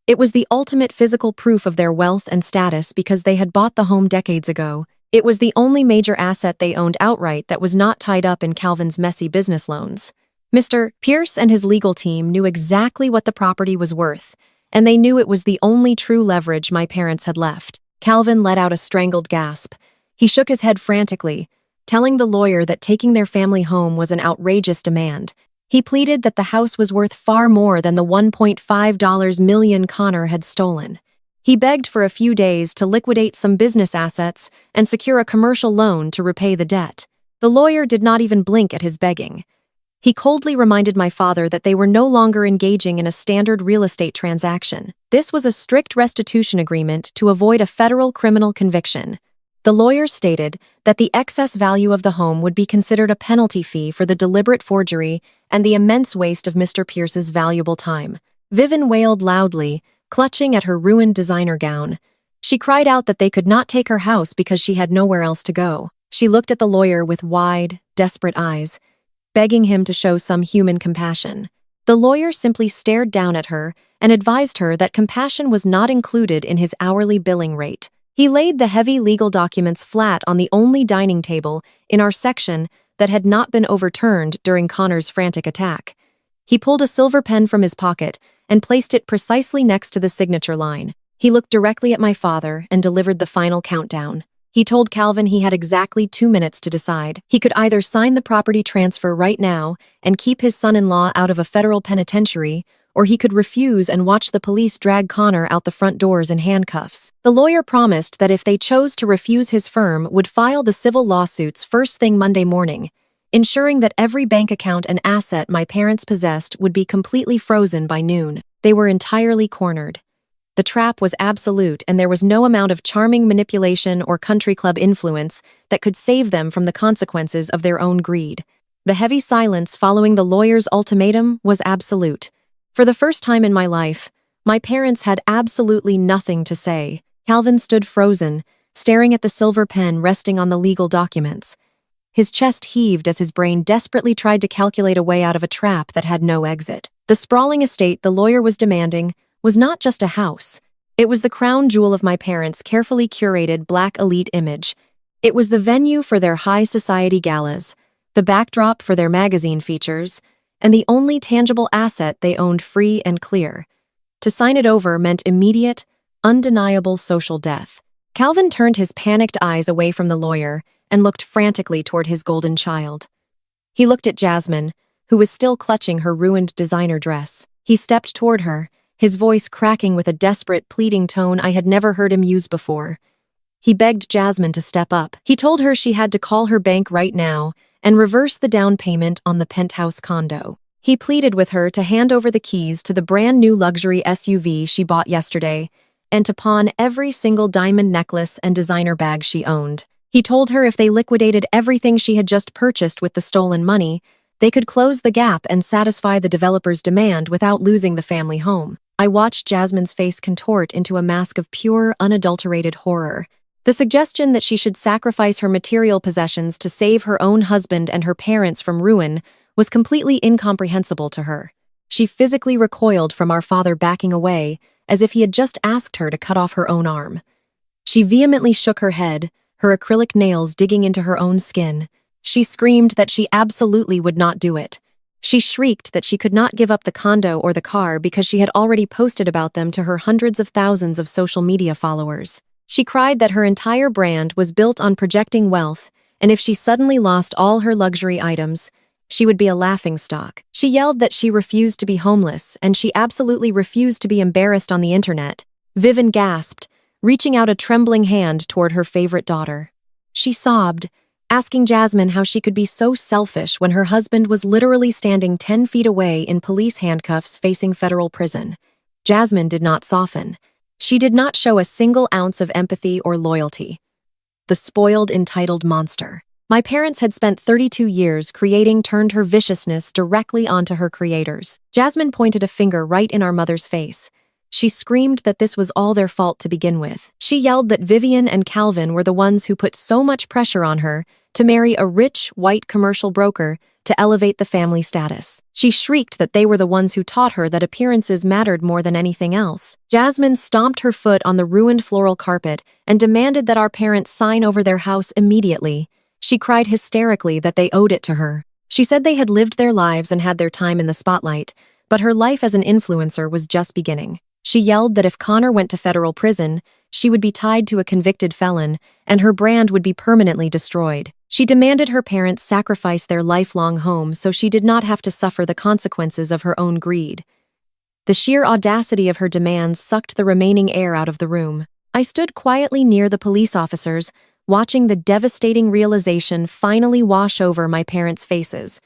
It was the ultimate physical proof of their wealth and status because they had bought the home decades ago. It was the only major asset they owned outright that was not tied up in Calvin's messy business loans. Mr. Pierce and his legal team knew exactly what the property was worth, and they knew it was the only true leverage my parents had left. Calvin let out a strangled gasp. He shook his head frantically, telling the lawyer that taking their family home was an outrageous demand. He pleaded that the house was worth far more than the $1.5 million Connor had stolen. He begged for a few days to liquidate some business assets and secure a commercial loan to repay the debt. The lawyer did not even blink at his begging. He coldly reminded my father that they were no longer engaging in a standard real estate transaction. This was a strict restitution agreement to avoid a federal criminal conviction. The lawyer stated that the excess value of the home would be considered a penalty fee for the deliberate forgery and the immense waste of Mr. Pierce's valuable time. Vivian wailed loudly, clutching at her ruined designer gown. She cried out that they could not take her house because she had nowhere else to go. She looked at the lawyer with wide, desperate eyes, begging him to show some human compassion. The lawyer simply stared down at her and advised her that compassion was not included in his hourly billing rate. He laid the heavy legal documents flat on the only dining table in our section that had not been overturned during Connor's frantic attack. He pulled a silver pen from his pocket and placed it precisely next to the signature line. He looked directly at my father and delivered the final countdown. He told Calvin he had exactly 2 minutes to decide. He could either sign the property transfer right now and keep his son-in-law out of a federal penitentiary, or he could refuse and watch the police drag Connor out the front doors in handcuffs. The lawyer promised that if they chose to refuse, his firm would file the civil lawsuits first thing Monday morning, ensuring that every bank account and asset my parents possessed would be completely frozen by noon. They were entirely cornered. The trap was absolute, and there was no amount of charming manipulation or country club influence that could save them from the consequences of their own greed. The heavy silence following the lawyer's ultimatum was absolute. For the first time in my life, my parents had absolutely nothing to say. Calvin stood frozen, staring at the silver pen resting on the legal documents. His chest heaved as his brain desperately tried to calculate a way out of a trap that had no exit. The sprawling estate the lawyer was demanding was not just a house. It was the crown jewel of my parents' carefully curated black elite image. It was the venue for their high society galas, the backdrop for their magazine features, and the only tangible asset they owned free and clear. To sign it over meant immediate, undeniable social death. Calvin turned his panicked eyes away from the lawyer and looked frantically toward his golden child. He looked at Jasmine, who was still clutching her ruined designer dress. He stepped toward her, his voice cracking with a desperate, pleading tone I had never heard him use before. He begged Jasmine to step up. He told her she had to call her bank right now and reverse the down payment on the penthouse condo. He pleaded with her to hand over the keys to the brand new luxury SUV she bought yesterday and to pawn every single diamond necklace and designer bag she owned. He told her if they liquidated everything she had just purchased with the stolen money, they could close the gap and satisfy the developer's demand without losing the family home. I watched Jasmine's face contort into a mask of pure, unadulterated horror. The suggestion that she should sacrifice her material possessions to save her own husband and her parents from ruin was completely incomprehensible to her. She physically recoiled from our father backing away, as if he had just asked her to cut off her own arm. She vehemently shook her head, her acrylic nails digging into her own skin. She screamed that she absolutely would not do it. She shrieked that she could not give up the condo or the car because she had already posted about them to her hundreds of thousands of social media followers. She cried that her entire brand was built on projecting wealth, and if she suddenly lost all her luxury items, she would be a laughingstock. She yelled that she refused to be homeless, and she absolutely refused to be embarrassed on the internet. Vivian gasped, reaching out a trembling hand toward her favorite daughter. She sobbed, asking Jasmine how she could be so selfish when her husband was literally standing 10 feet away in police handcuffs facing federal prison. Jasmine did not soften. She did not show a single ounce of empathy or loyalty. The spoiled, entitled monster. My parents had spent 32 years creating turned her viciousness directly onto her creators. Jasmine pointed a finger right in our mother's face. She screamed that this was all their fault to begin with. She yelled that Vivian and Calvin were the ones who put so much pressure on her to marry a rich, white commercial broker to elevate the family status. She shrieked that they were the ones who taught her that appearances mattered more than anything else. Jasmine stomped her foot on the ruined floral carpet and demanded that our parents sign over their house immediately. She cried hysterically that they owed it to her. She said they had lived their lives and had their time in the spotlight, but her life as an influencer was just beginning. She yelled that if Connor went to federal prison, she would be tied to a convicted felon, and her brand would be permanently destroyed. She demanded her parents sacrifice their lifelong home so she did not have to suffer the consequences of her own greed. The sheer audacity of her demands sucked the remaining air out of the room. I stood quietly near the police officers, watching the devastating realization finally wash over my parents' faces.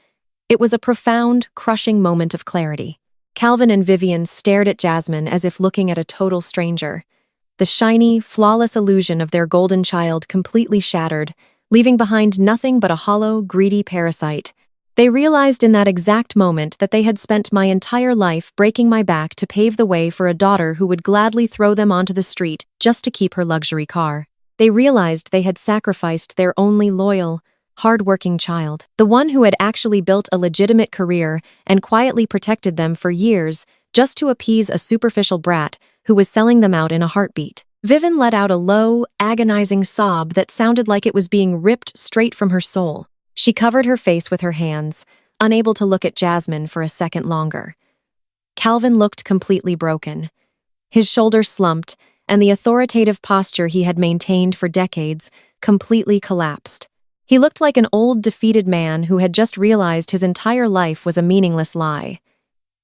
It was a profound, crushing moment of clarity. Calvin and Vivian stared at Jasmine as if looking at a total stranger. The shiny, flawless illusion of their golden child completely shattered, leaving behind nothing but a hollow, greedy parasite. They realized in that exact moment that they had spent my entire life breaking my back to pave the way for a daughter who would gladly throw them onto the street just to keep her luxury car. They realized they had sacrificed their only loyal, hard-working child, the one who had actually built a legitimate career and quietly protected them for years just to appease a superficial brat who was selling them out in a heartbeat. Vivian let out a low, agonizing sob that sounded like it was being ripped straight from her soul. She covered her face with her hands, unable to look at Jasmine for a second longer. Calvin looked completely broken. His shoulders slumped, and the authoritative posture he had maintained for decades completely collapsed. He looked like an old, defeated man who had just realized his entire life was a meaningless lie.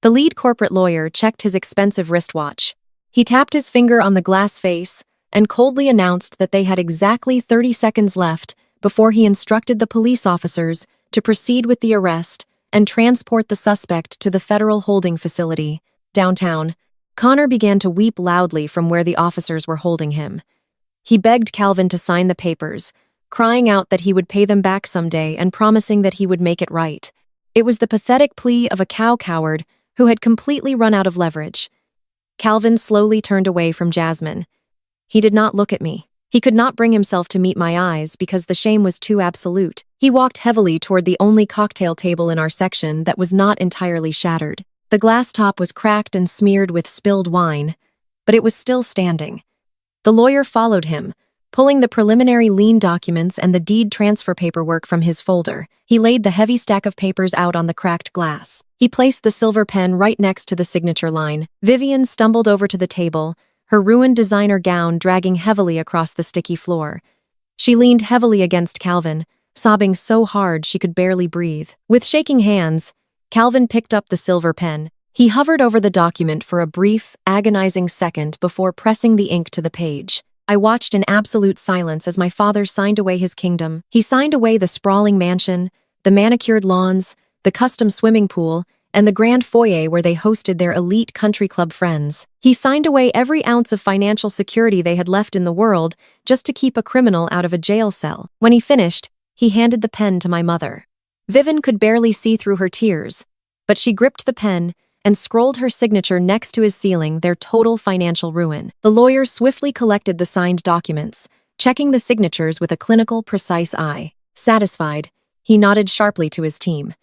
The lead corporate lawyer checked his expensive wristwatch. He tapped his finger on the glass face and coldly announced that they had exactly 30 seconds left before he instructed the police officers to proceed with the arrest and transport the suspect to the federal holding facility, downtown. Connor began to weep loudly from where the officers were holding him. He begged Calvin to sign the papers, crying out that he would pay them back someday and promising that he would make it right. It was the pathetic plea of a coward who had completely run out of leverage. Calvin slowly turned away from Jasmine. He did not look at me. He could not bring himself to meet my eyes because the shame was too absolute. He walked heavily toward the only cocktail table in our section that was not entirely shattered. The glass top was cracked and smeared with spilled wine, but it was still standing. The lawyer followed him, pulling the preliminary lien documents and the deed transfer paperwork from his folder. He laid the heavy stack of papers out on the cracked glass. He placed the silver pen right next to the signature line. Vivian stumbled over to the table, her ruined designer gown dragging heavily across the sticky floor. She leaned heavily against Calvin, sobbing so hard she could barely breathe. With shaking hands, Calvin picked up the silver pen. He hovered over the document for a brief, agonizing second before pressing the ink to the page. I watched in absolute silence as my father signed away his kingdom. He signed away the sprawling mansion, the manicured lawns, the custom swimming pool, and the grand foyer where they hosted their elite country club friends. He signed away every ounce of financial security they had left in the world just to keep a criminal out of a jail cell. When he finished, he handed the pen to my mother. Vivian could barely see through her tears, but she gripped the pen and scrolled her signature next to his sealing their total financial ruin. The lawyer swiftly collected the signed documents, checking the signatures with a clinical, precise eye. Satisfied, he nodded sharply to his team.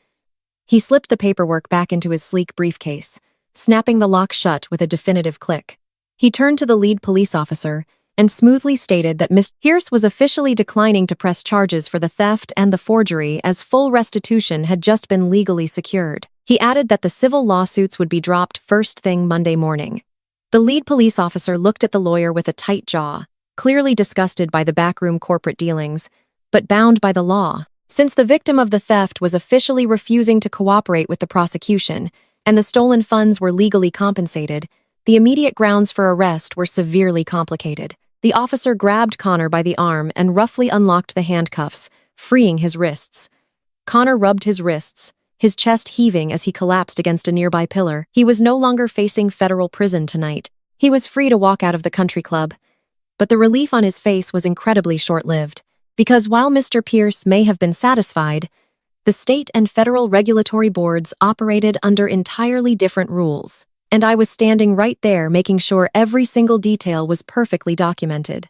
He slipped the paperwork back into his sleek briefcase, snapping the lock shut with a definitive click. He turned to the lead police officer and smoothly stated that Mr. Pierce was officially declining to press charges for the theft and the forgery as full restitution had just been legally secured. He added that the civil lawsuits would be dropped first thing Monday morning. The lead police officer looked at the lawyer with a tight jaw. clearly disgusted by the backroom corporate dealings, but bound by the law. Since the victim of the theft was officially refusing to cooperate with the prosecution, and the stolen funds were legally compensated, the immediate grounds for arrest were severely complicated. The officer grabbed Connor by the arm and roughly unlocked the handcuffs, freeing his wrists. Connor rubbed his wrists, his chest heaving as he collapsed against a nearby pillar. He was no longer facing federal prison tonight. He was free to walk out of the country club. But the relief on his face was incredibly short-lived, because while Mr. Pierce may have been satisfied, the state and federal regulatory boards operated under entirely different rules, and I was standing right there making sure every single detail was perfectly documented.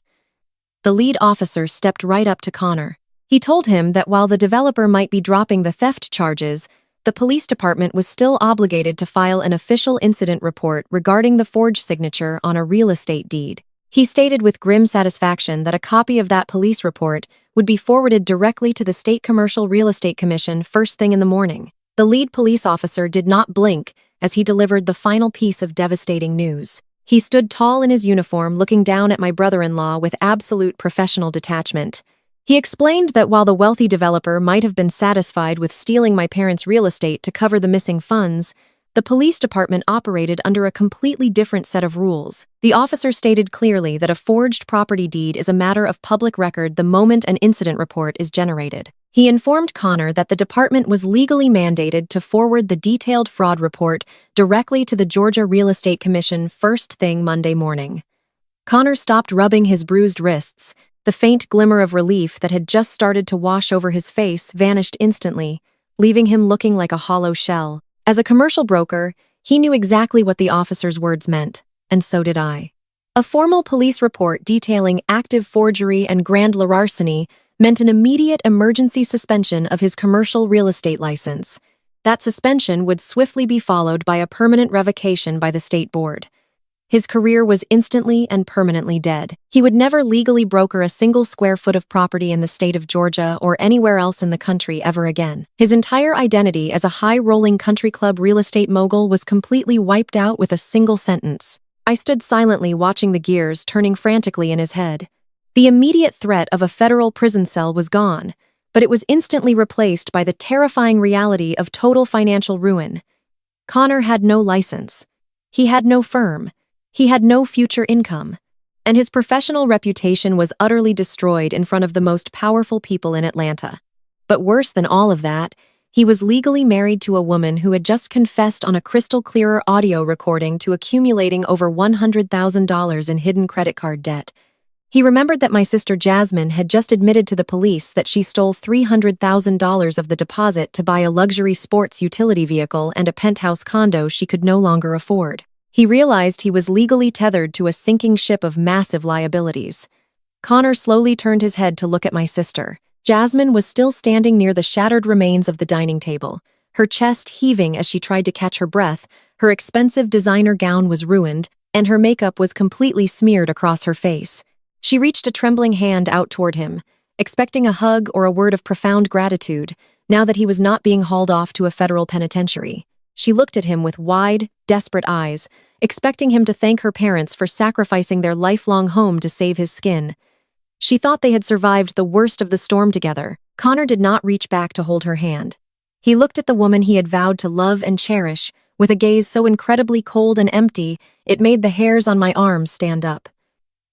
The lead officer stepped right up to Connor. He told him that while the developer might be dropping the theft charges, the police department was still obligated to file an official incident report regarding the forged signature on a real estate deed. He stated with grim satisfaction that a copy of that police report would be forwarded directly to the State Commercial Real Estate Commission first thing in the morning. The lead police officer did not blink as he delivered the final piece of devastating news. He stood tall in his uniform, looking down at my brother-in-law with absolute professional detachment. He explained that while the wealthy developer might have been satisfied with stealing my parents' real estate to cover the missing funds, the police department operated under a completely different set of rules. The officer stated clearly that a forged property deed is a matter of public record the moment an incident report is generated. He informed Connor that the department was legally mandated to forward the detailed fraud report directly to the Georgia Real Estate Commission first thing Monday morning. Connor stopped rubbing his bruised wrists. The faint glimmer of relief that had just started to wash over his face vanished instantly, leaving him looking like a hollow shell. As a commercial broker, he knew exactly what the officer's words meant, and so did I. A formal police report detailing active forgery and grand larceny meant an immediate emergency suspension of his commercial real estate license. That suspension would swiftly be followed by a permanent revocation by the state board. His career was instantly and permanently dead. He would never legally broker a single square foot of property in the state of Georgia or anywhere else in the country ever again. His entire identity as a high-rolling country club real estate mogul was completely wiped out with a single sentence. I stood silently watching the gears turning frantically in his head. The immediate threat of a federal prison cell was gone, but it was instantly replaced by the terrifying reality of total financial ruin. Connor had no license. He had no firm. He had no future income, and his professional reputation was utterly destroyed in front of the most powerful people in Atlanta. But worse than all of that, he was legally married to a woman who had just confessed on a crystal-clear audio recording to accumulating over $100,000 in hidden credit card debt. He remembered that my sister Jasmine had just admitted to the police that she stole $300,000 of the deposit to buy a luxury sports utility vehicle and a penthouse condo she could no longer afford. He realized he was legally tethered to a sinking ship of massive liabilities. Connor slowly turned his head to look at my sister. Jasmine was still standing near the shattered remains of the dining table, her chest heaving as she tried to catch her breath. Her expensive designer gown was ruined, and her makeup was completely smeared across her face. She reached a trembling hand out toward him, expecting a hug or a word of profound gratitude, now that he was not being hauled off to a federal penitentiary. She looked at him with wide, desperate eyes, expecting him to thank her parents for sacrificing their lifelong home to save his skin. She thought they had survived the worst of the storm together. Connor did not reach back to hold her hand. He looked at the woman he had vowed to love and cherish, with a gaze so incredibly cold and empty, it made the hairs on my arms stand up.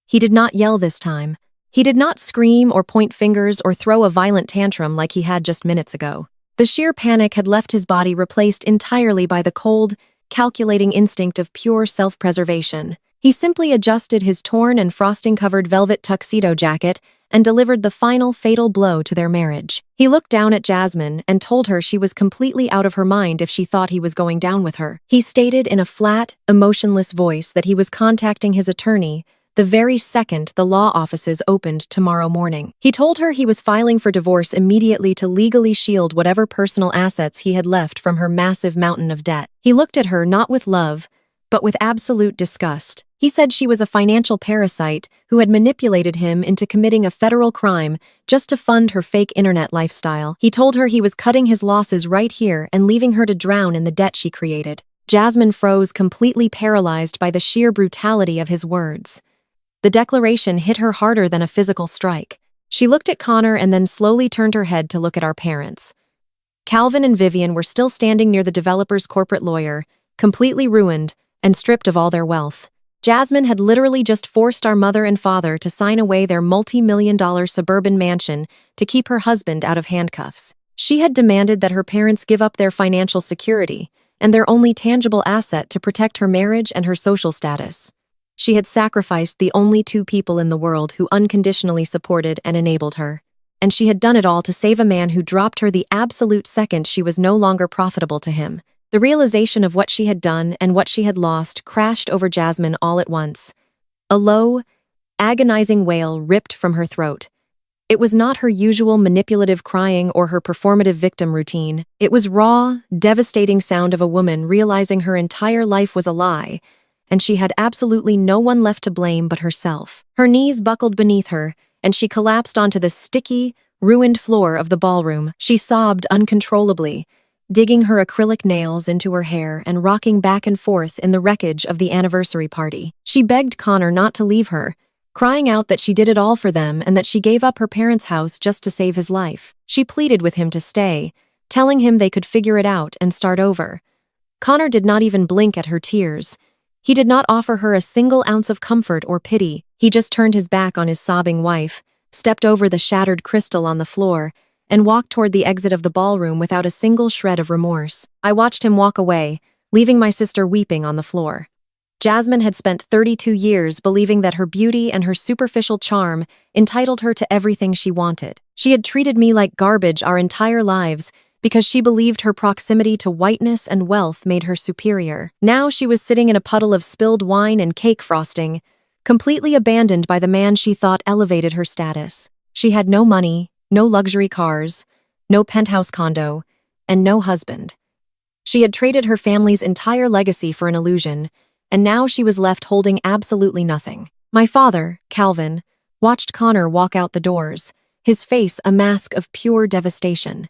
He did not yell this time. He did not scream or point fingers or throw a violent tantrum like he had just minutes ago. The sheer panic had left his body replaced entirely by the cold, calculating instinct of pure self-preservation. He simply adjusted his torn and frosting-covered velvet tuxedo jacket and delivered the final fatal blow to their marriage. He looked down at Jasmine and told her she was completely out of her mind if she thought he was going down with her. He stated in a flat, emotionless voice that he was contacting his attorney the very second the law offices opened tomorrow morning. He told her he was filing for divorce immediately to legally shield whatever personal assets he had left from her massive mountain of debt. He looked at her not with love, but with absolute disgust. He said she was a financial parasite who had manipulated him into committing a federal crime just to fund her fake internet lifestyle. He told her he was cutting his losses right here and leaving her to drown in the debt she created. Jasmine froze, completely paralyzed by the sheer brutality of his words. The declaration hit her harder than a physical strike. She looked at Connor and then slowly turned her head to look at our parents. Calvin and Vivian were still standing near the developer's corporate lawyer, completely ruined and stripped of all their wealth. Jasmine had literally just forced our mother and father to sign away their multi-million-dollar suburban mansion to keep her husband out of handcuffs. She had demanded that her parents give up their financial security and their only tangible asset to protect her marriage and her social status. She had sacrificed the only two people in the world who unconditionally supported and enabled her. And she had done it all to save a man who dropped her the absolute second she was no longer profitable to him. The realization of what she had done and what she had lost crashed over Jasmine all at once. A low, agonizing wail ripped from her throat. It was not her usual manipulative crying or her performative victim routine. It was raw, devastating sound of a woman realizing her entire life was a lie, and she had absolutely no one left to blame but herself. Her knees buckled beneath her, and she collapsed onto the sticky, ruined floor of the ballroom. She sobbed uncontrollably, digging her acrylic nails into her hair and rocking back and forth in the wreckage of the anniversary party. She begged Connor not to leave her, crying out that she did it all for them and that she gave up her parents' house just to save his life. She pleaded with him to stay, telling him they could figure it out and start over. Connor did not even blink at her tears. He did not offer her a single ounce of comfort or pity. He just turned his back on his sobbing wife, stepped over the shattered crystal on the floor, and walked toward the exit of the ballroom without a single shred of remorse. I watched him walk away, leaving my sister weeping on the floor. Jasmine had spent 32 years believing that her beauty and her superficial charm entitled her to everything she wanted. She had treated me like garbage our entire lives because she believed her proximity to whiteness and wealth made her superior. Now she was sitting in a puddle of spilled wine and cake frosting, completely abandoned by the man she thought elevated her status. She had no money, no luxury cars, no penthouse condo, and no husband. She had traded her family's entire legacy for an illusion, and now she was left holding absolutely nothing. My father, Calvin, watched Connor walk out the doors, his face a mask of pure devastation.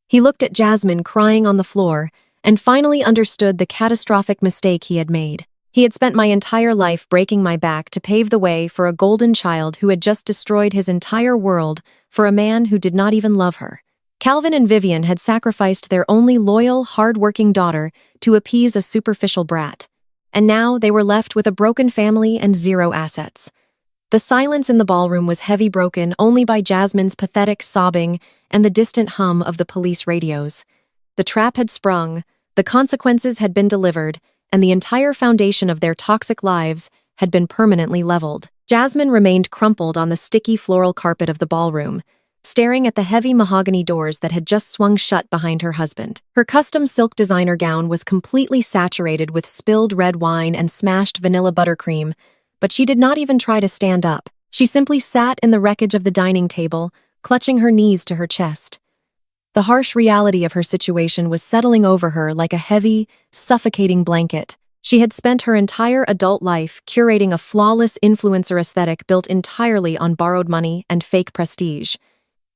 He looked at Jasmine crying on the floor and finally understood the catastrophic mistake he had made. He had spent my entire life breaking my back to pave the way for a golden child who had just destroyed his entire world for a man who did not even love her. Calvin and Vivian had sacrificed their only loyal, hard-working daughter to appease a superficial brat. And now they were left with a broken family and zero assets. The silence in the ballroom was heavy, broken only by Jasmine's pathetic sobbing and the distant hum of the police radios. The trap had sprung, the consequences had been delivered, and the entire foundation of their toxic lives had been permanently leveled. Jasmine remained crumpled on the sticky floral carpet of the ballroom, staring at the heavy mahogany doors that had just swung shut behind her husband. Her custom silk designer gown was completely saturated with spilled red wine and smashed vanilla buttercream, but she did not even try to stand up. She simply sat in the wreckage of the dining table, clutching her knees to her chest. The harsh reality of her situation was settling over her like a heavy, suffocating blanket. She had spent her entire adult life curating a flawless influencer aesthetic built entirely on borrowed money and fake prestige.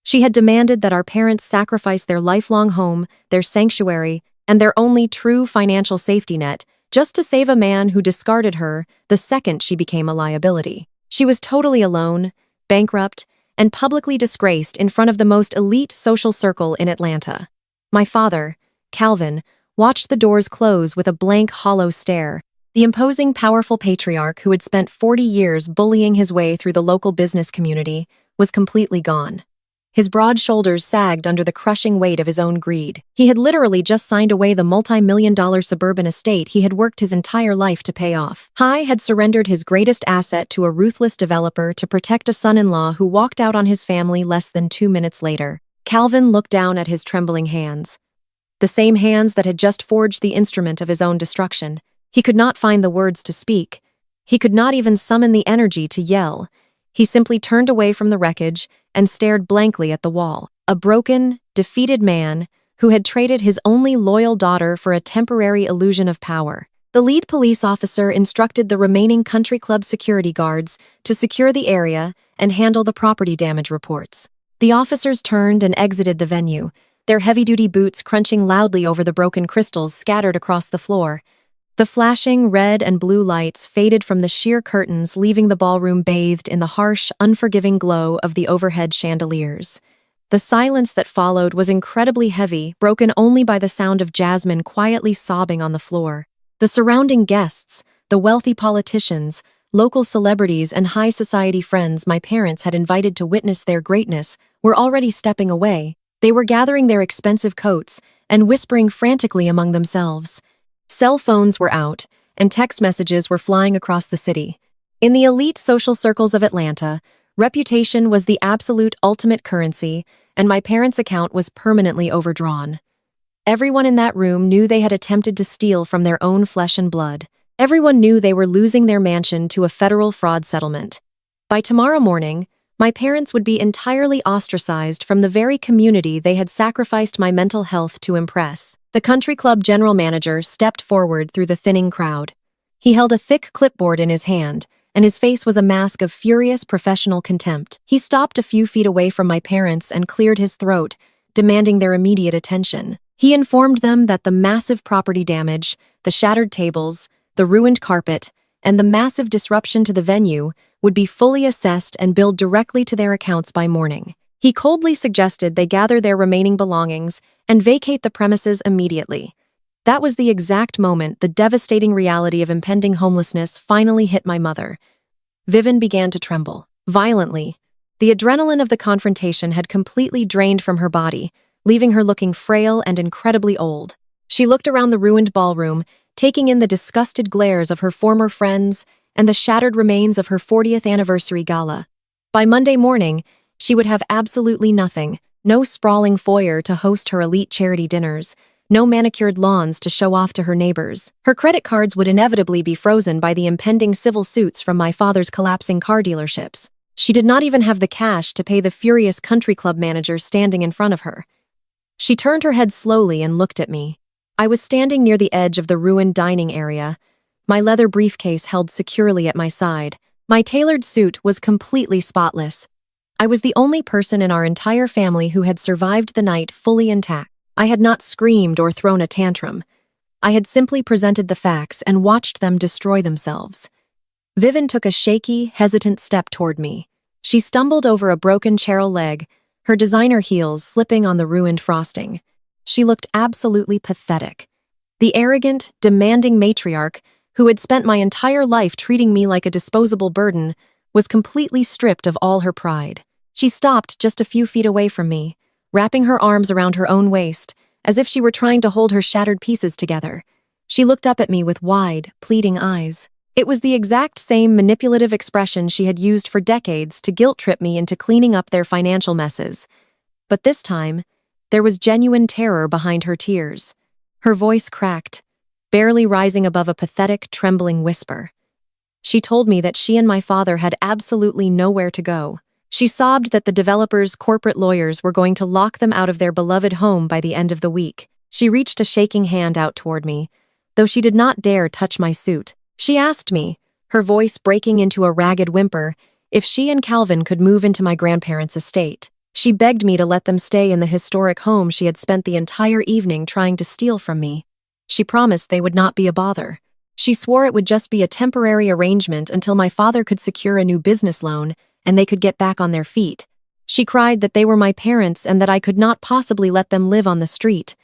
She had demanded that our parents sacrifice their lifelong home, their sanctuary, and their only true financial safety net just to save a man who discarded her the second she became a liability. She was totally alone, bankrupt, and publicly disgraced in front of the most elite social circle in Atlanta. My father, Calvin, watched the doors close with a blank, hollow stare. The imposing, powerful patriarch who had spent 40 years bullying his way through the local business community was completely gone. His broad shoulders sagged under the crushing weight of his own greed. He had literally just signed away the multi-million-dollar suburban estate he had worked his entire life to pay off. Hy had surrendered his greatest asset to a ruthless developer to protect a son-in-law who walked out on his family less than 2 minutes later. Calvin looked down at his trembling hands. The same hands that had just forged the instrument of his own destruction. He could not find the words to speak. He could not even summon the energy to yell. He simply turned away from the wreckage and stared blankly at the wall. A broken, defeated man who had traded his only loyal daughter for a temporary illusion of power. The lead police officer instructed the remaining country club security guards to secure the area and handle the property damage reports. The officers turned and exited the venue, their heavy-duty boots crunching loudly over the broken crystals scattered across the floor. The flashing red and blue lights faded from the sheer curtains, leaving the ballroom bathed in the harsh, unforgiving glow of the overhead chandeliers. The silence that followed was incredibly heavy, broken only by the sound of Jasmine quietly sobbing on the floor. The surrounding guests, the wealthy politicians, local celebrities, and high society friends my parents had invited to witness their greatness were already stepping away. They were gathering their expensive coats and whispering frantically among themselves. Cell phones were out, and text messages were flying across the city. In the elite social circles of Atlanta, reputation was the absolute ultimate currency, and my parents' account was permanently overdrawn. Everyone in that room knew they had attempted to steal from their own flesh and blood. Everyone knew they were losing their mansion to a federal fraud settlement. By tomorrow morning, my parents would be entirely ostracized from the very community they had sacrificed my mental health to impress. The country club general manager stepped forward through the thinning crowd. He held a thick clipboard in his hand, and his face was a mask of furious professional contempt. He stopped a few feet away from my parents and cleared his throat, demanding their immediate attention. He informed them that the massive property damage, the shattered tables, the ruined carpet, and the massive disruption to the venue would be fully assessed and billed directly to their accounts by morning. He coldly suggested they gather their remaining belongings and vacate the premises immediately. That was the exact moment the devastating reality of impending homelessness finally hit my mother. Vivian began to tremble, violently. The adrenaline of the confrontation had completely drained from her body, leaving her looking frail and incredibly old. She looked around the ruined ballroom, taking in the disgusted glares of her former friends and the shattered remains of her 40th anniversary gala. By Monday morning, she would have absolutely nothing: no sprawling foyer to host her elite charity dinners, no manicured lawns to show off to her neighbors. Her credit cards would inevitably be frozen by the impending civil suits from my father's collapsing car dealerships. She did not even have the cash to pay the furious country club manager standing in front of her. She turned her head slowly and looked at me. I was standing near the edge of the ruined dining area, my leather briefcase held securely at my side. My tailored suit was completely spotless. I was the only person in our entire family who had survived the night fully intact. I had not screamed or thrown a tantrum. I had simply presented the facts and watched them destroy themselves. Vivian took a shaky, hesitant step toward me. She stumbled over a broken cheryl leg, her designer heels slipping on the ruined frosting. She looked absolutely pathetic. The arrogant, demanding matriarch, who had spent my entire life treating me like a disposable burden, was completely stripped of all her pride. She stopped just a few feet away from me, wrapping her arms around her own waist, as if she were trying to hold her shattered pieces together. She looked up at me with wide, pleading eyes. It was the exact same manipulative expression she had used for decades to guilt-trip me into cleaning up their financial messes. But this time, there was genuine terror behind her tears. Her voice cracked, barely rising above a pathetic, trembling whisper. She told me that she and my father had absolutely nowhere to go. She sobbed that the developers' corporate lawyers were going to lock them out of their beloved home by the end of the week. She reached a shaking hand out toward me, though she did not dare touch my suit. She asked me, her voice breaking into a ragged whimper, if she and Calvin could move into my grandparents' estate. She begged me to let them stay in the historic home she had spent the entire evening trying to steal from me. She promised they would not be a bother. She swore it would just be a temporary arrangement until my father could secure a new business loan and they could get back on their feet. She cried that they were my parents and that I could not possibly let them live on the street.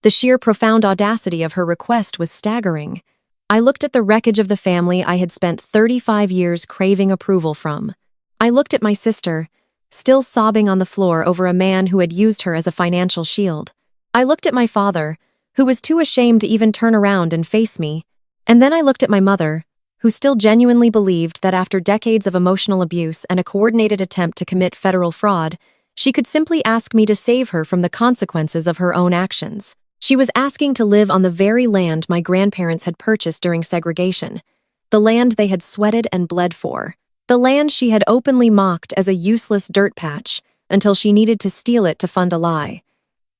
The sheer profound audacity of her request was staggering. I looked at the wreckage of the family I had spent 35 years craving approval from. I looked at my sister, still sobbing on the floor over a man who had used her as a financial shield. I looked at my father, who was too ashamed to even turn around and face me. And then I looked at my mother, who still genuinely believed that after decades of emotional abuse and a coordinated attempt to commit federal fraud, she could simply ask me to save her from the consequences of her own actions. She was asking to live on the very land my grandparents had purchased during segregation, the land they had sweated and bled for, the land she had openly mocked as a useless dirt patch until she needed to steal it to fund a lie.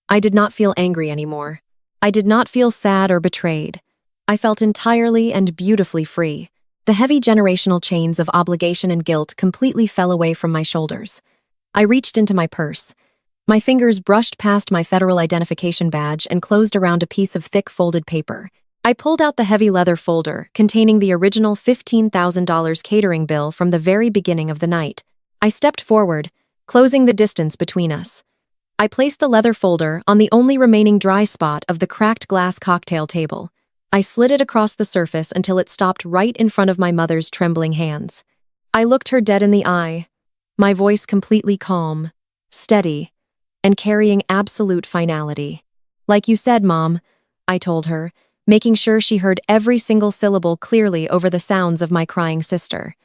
I did not feel angry anymore. I did not feel sad or betrayed. I felt entirely and beautifully free. The heavy generational chains of obligation and guilt completely fell away from my shoulders. I reached into my purse. My fingers brushed past my federal identification badge and closed around a piece of thick folded paper. I pulled out the heavy leather folder containing the original $15,000 catering bill from the very beginning of the night. I stepped forward, closing the distance between us. I placed the leather folder on the only remaining dry spot of the cracked glass cocktail table. I slid it across the surface until it stopped right in front of my mother's trembling hands. I looked her dead in the eye, my voice completely calm, steady, and carrying absolute finality. "Like you said, Mom," I told her, making sure she heard every single syllable clearly over the sounds of my crying sister.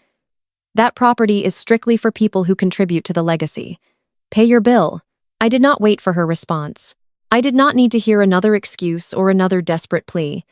"That property is strictly for people who contribute to the legacy. Pay your bill." I did not wait for her response. I did not need to hear another excuse or another desperate plea.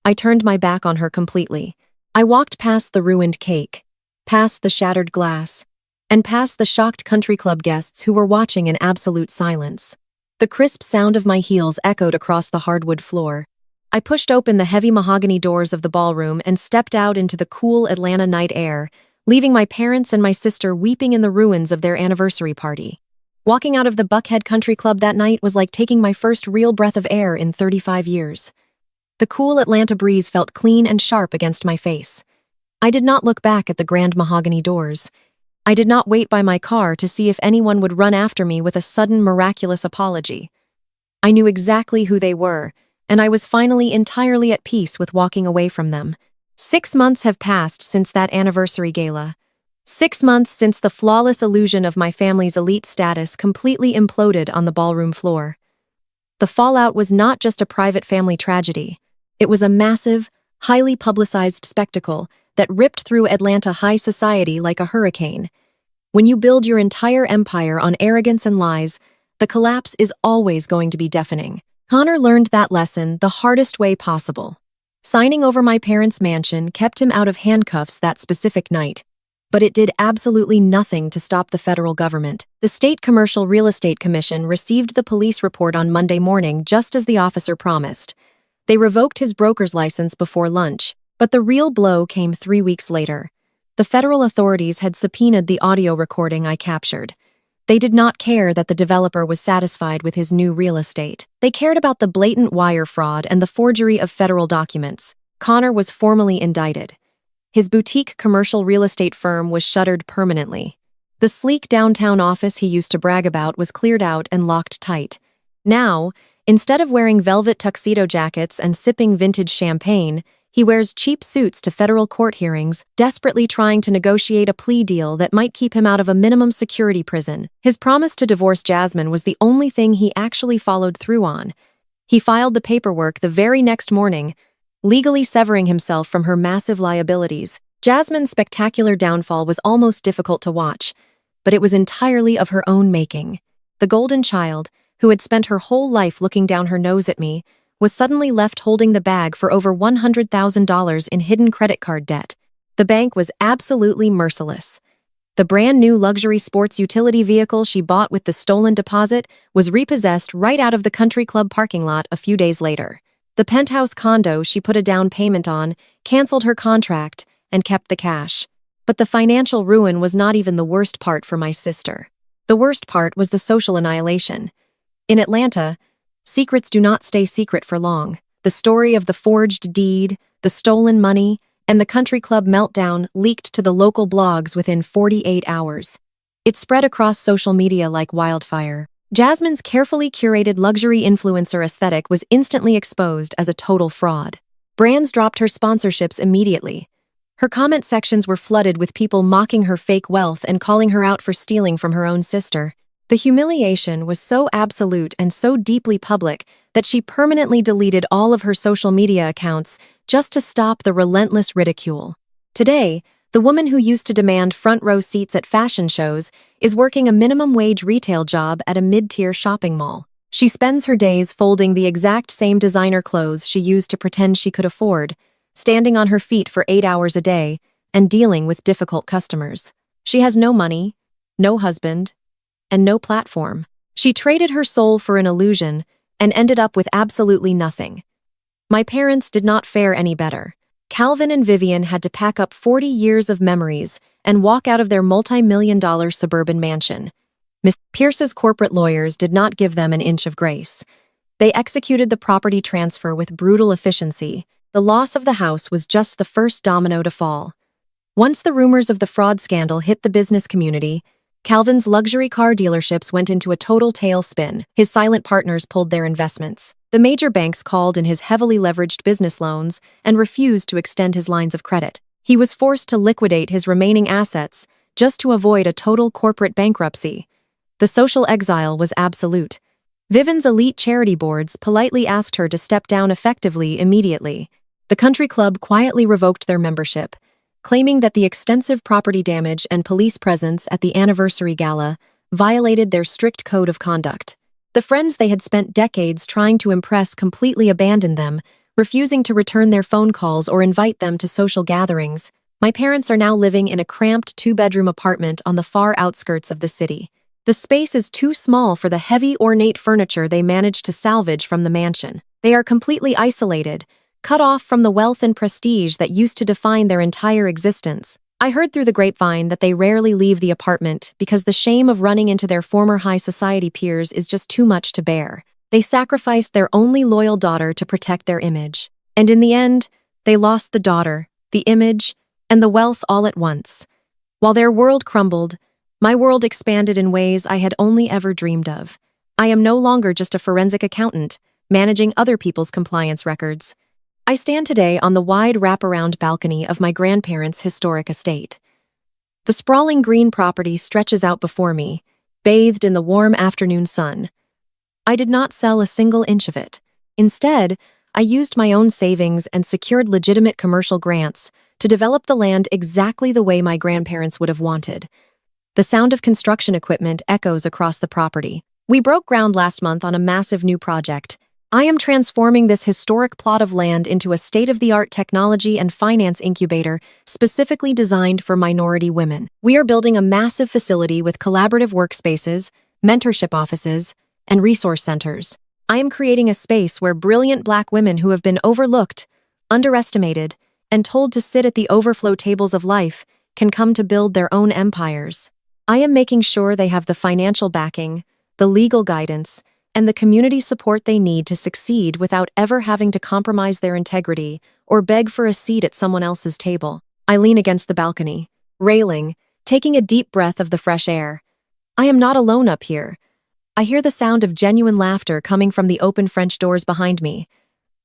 I turned my back on her completely. I walked past the ruined cake, past the shattered glass, and past the shocked country club guests who were watching in absolute silence. The crisp sound of my heels echoed across the hardwood floor. I pushed open the heavy mahogany doors of the ballroom and stepped out into the cool Atlanta night air, leaving my parents and my sister weeping in the ruins of their anniversary party. Walking out of the Buckhead Country Club that night was like taking my first real breath of air in 35 years. The cool Atlanta breeze felt clean and sharp against my face. I did not look back at the grand mahogany doors. I did not wait by my car to see if anyone would run after me with a sudden miraculous apology. I knew exactly who they were, and I was finally entirely at peace with walking away from them. 6 months have passed since that anniversary gala. 6 months since the flawless illusion of my family's elite status completely imploded on the ballroom floor. The fallout was not just a private family tragedy. It was a massive, highly publicized spectacle that ripped through Atlanta high society like a hurricane. When you build your entire empire on arrogance and lies, the collapse is always going to be deafening. Connor learned that lesson the hardest way possible. Signing over my parents' mansion kept him out of handcuffs that specific night, but it did absolutely nothing to stop the federal government. The State Commercial Real Estate Commission received the police report on Monday morning just as the officer promised. They revoked his broker's license before lunch, but the real blow came 3 weeks later. The federal authorities had subpoenaed the audio recording I captured. They did not care that the developer was satisfied with his new real estate. They cared about the blatant wire fraud and the forgery of federal documents. Connor was formally indicted. His boutique commercial real estate firm was shuttered permanently. The sleek downtown office he used to brag about was cleared out and locked tight. Now, instead of wearing velvet tuxedo jackets and sipping vintage champagne, he wears cheap suits to federal court hearings, desperately trying to negotiate a plea deal that might keep him out of a minimum security prison. His promise to divorce Jasmine was the only thing he actually followed through on. He filed the paperwork the very next morning, legally severing himself from her massive liabilities. Jasmine's spectacular downfall was almost difficult to watch, but it was entirely of her own making. The golden child, who had spent her whole life looking down her nose at me, was suddenly left holding the bag for over $100,000 in hidden credit card debt. The bank was absolutely merciless. The brand new luxury sports utility vehicle she bought with the stolen deposit was repossessed right out of the country club parking lot a few days later. The penthouse condo she put a down payment on canceled her contract and kept the cash. But the financial ruin was not even the worst part for my sister. The worst part was the social annihilation. In Atlanta, secrets do not stay secret for long. The story of the forged deed, the stolen money, and the country club meltdown leaked to the local blogs within 48 hours. It spread across social media like wildfire. Jasmine's carefully curated luxury influencer aesthetic was instantly exposed as a total fraud. Brands dropped her sponsorships immediately. Her comment sections were flooded with people mocking her fake wealth and calling her out for stealing from her own sister. The humiliation was so absolute and so deeply public that she permanently deleted all of her social media accounts just to stop the relentless ridicule. Today, the woman who used to demand front-row seats at fashion shows is working a minimum-wage retail job at a mid-tier shopping mall. She spends her days folding the exact same designer clothes she used to pretend she could afford, standing on her feet for 8 hours a day, and dealing with difficult customers. She has no money, no husband, and no platform. She traded her soul for an illusion and ended up with absolutely nothing. My parents did not fare any better. Calvin and Vivian had to pack up 40 years of memories and walk out of their multi-million-dollar suburban mansion. Miss Pierce's corporate lawyers did not give them an inch of grace. They executed the property transfer with brutal efficiency, The loss of the house was just the first domino to fall. Once the rumors of the fraud scandal hit the business community, Calvin's luxury car dealerships went into a total tailspin. His silent partners pulled their investments. The major banks called in his heavily leveraged business loans and refused to extend his lines of credit. He was forced to liquidate his remaining assets just to avoid a total corporate bankruptcy. The social exile was absolute. Vivian's elite charity boards politely asked her to step down effectively immediately. The country club quietly revoked their membership, claiming that the extensive property damage and police presence at the anniversary gala violated their strict code of conduct. The friends they had spent decades trying to impress completely abandoned them, refusing to return their phone calls or invite them to social gatherings. My parents are now living in a cramped two-bedroom apartment on the far outskirts of the city. The space is too small for the heavy, ornate furniture they managed to salvage from the mansion. They are completely isolated, cut off from the wealth and prestige that used to define their entire existence. I heard through the grapevine that they rarely leave the apartment because the shame of running into their former high society peers is just too much to bear. They sacrificed their only loyal daughter to protect their image. And in the end, they lost the daughter, the image, and the wealth all at once. While their world crumbled, my world expanded in ways I had only ever dreamed of. I am no longer just a forensic accountant, managing other people's compliance records. I stand today on the wide wraparound balcony of my grandparents' historic estate. The sprawling green property stretches out before me, bathed in the warm afternoon sun. I did not sell a single inch of it. Instead, I used my own savings and secured legitimate commercial grants to develop the land exactly the way my grandparents would have wanted. The sound of construction equipment echoes across the property. We broke ground last month on a massive new project. I am transforming this historic plot of land into a state-of-the-art technology and finance incubator specifically designed for minority women. We are building a massive facility with collaborative workspaces, mentorship offices, and resource centers. I am creating a space where brilliant Black women who have been overlooked, underestimated, and told to sit at the overflow tables of life can come to build their own empires. I am making sure they have the financial backing, the legal guidance, and the community support they need to succeed without ever having to compromise their integrity or beg for a seat at someone else's table. I lean against the balcony, railing, taking a deep breath of the fresh air. I am not alone up here. I hear the sound of genuine laughter coming from the open French doors behind me.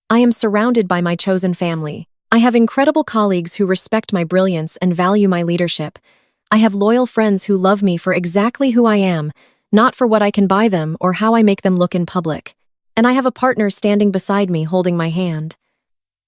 I am surrounded by my chosen family. I have incredible colleagues who respect my brilliance and value my leadership. I have loyal friends who love me for exactly who I am, not for what I can buy them or how I make them look in public. And I have a partner standing beside me holding my hand.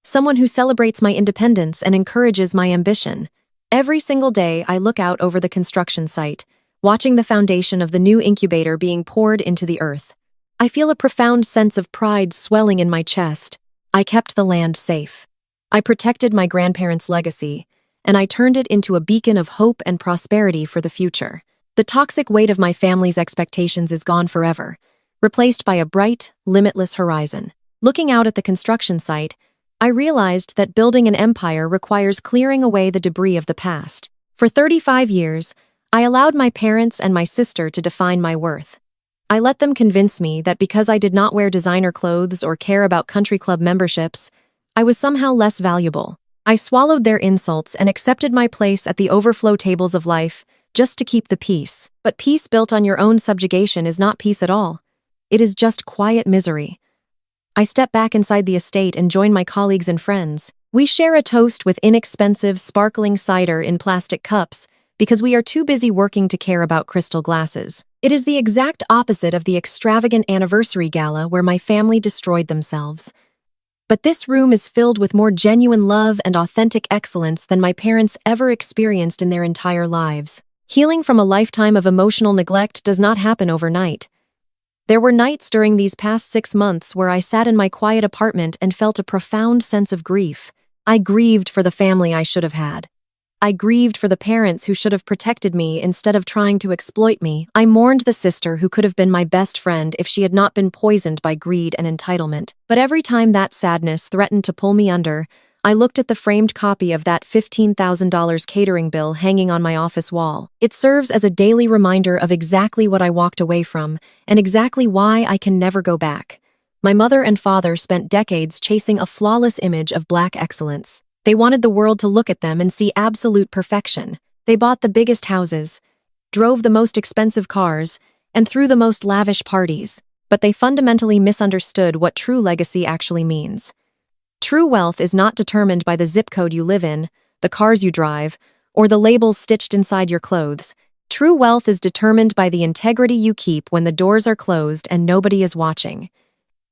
Someone who celebrates my independence and encourages my ambition. Every single day I look out over the construction site, watching the foundation of the new incubator being poured into the earth. I feel a profound sense of pride swelling in my chest. I kept the land safe. I protected my grandparents' legacy, and I turned it into a beacon of hope and prosperity for the future. The toxic weight of my family's expectations is gone forever, replaced by a bright, limitless horizon. Looking out at the construction site, I realized that building an empire requires clearing away the debris of the past. For 35 years, I allowed my parents and my sister to define my worth. I let them convince me that because I did not wear designer clothes or care about country club memberships, I was somehow less valuable. I swallowed their insults and accepted my place at the overflow tables of life, just to keep the peace. But peace built on your own subjugation is not peace at all. It is just quiet misery. I step back inside the estate and join my colleagues and friends. We share a toast with inexpensive, sparkling cider in plastic cups because we are too busy working to care about crystal glasses. It is the exact opposite of the extravagant anniversary gala where my family destroyed themselves. But this room is filled with more genuine love and authentic excellence than my parents ever experienced in their entire lives. Healing from a lifetime of emotional neglect does not happen overnight. There were nights during these past 6 months where I sat in my quiet apartment and felt a profound sense of grief. I grieved for the family I should have had. I grieved for the parents who should have protected me instead of trying to exploit me. I mourned the sister who could have been my best friend if she had not been poisoned by greed and entitlement. But every time that sadness threatened to pull me under, I looked at the framed copy of that $15,000 catering bill hanging on my office wall. It serves as a daily reminder of exactly what I walked away from and exactly why I can never go back. My mother and father spent decades chasing a flawless image of black excellence. They wanted the world to look at them and see absolute perfection. They bought the biggest houses, drove the most expensive cars, and threw the most lavish parties. But they fundamentally misunderstood what true legacy actually means. True wealth is not determined by the zip code you live in, the cars you drive, or the labels stitched inside your clothes. True wealth is determined by the integrity you keep when the doors are closed and nobody is watching.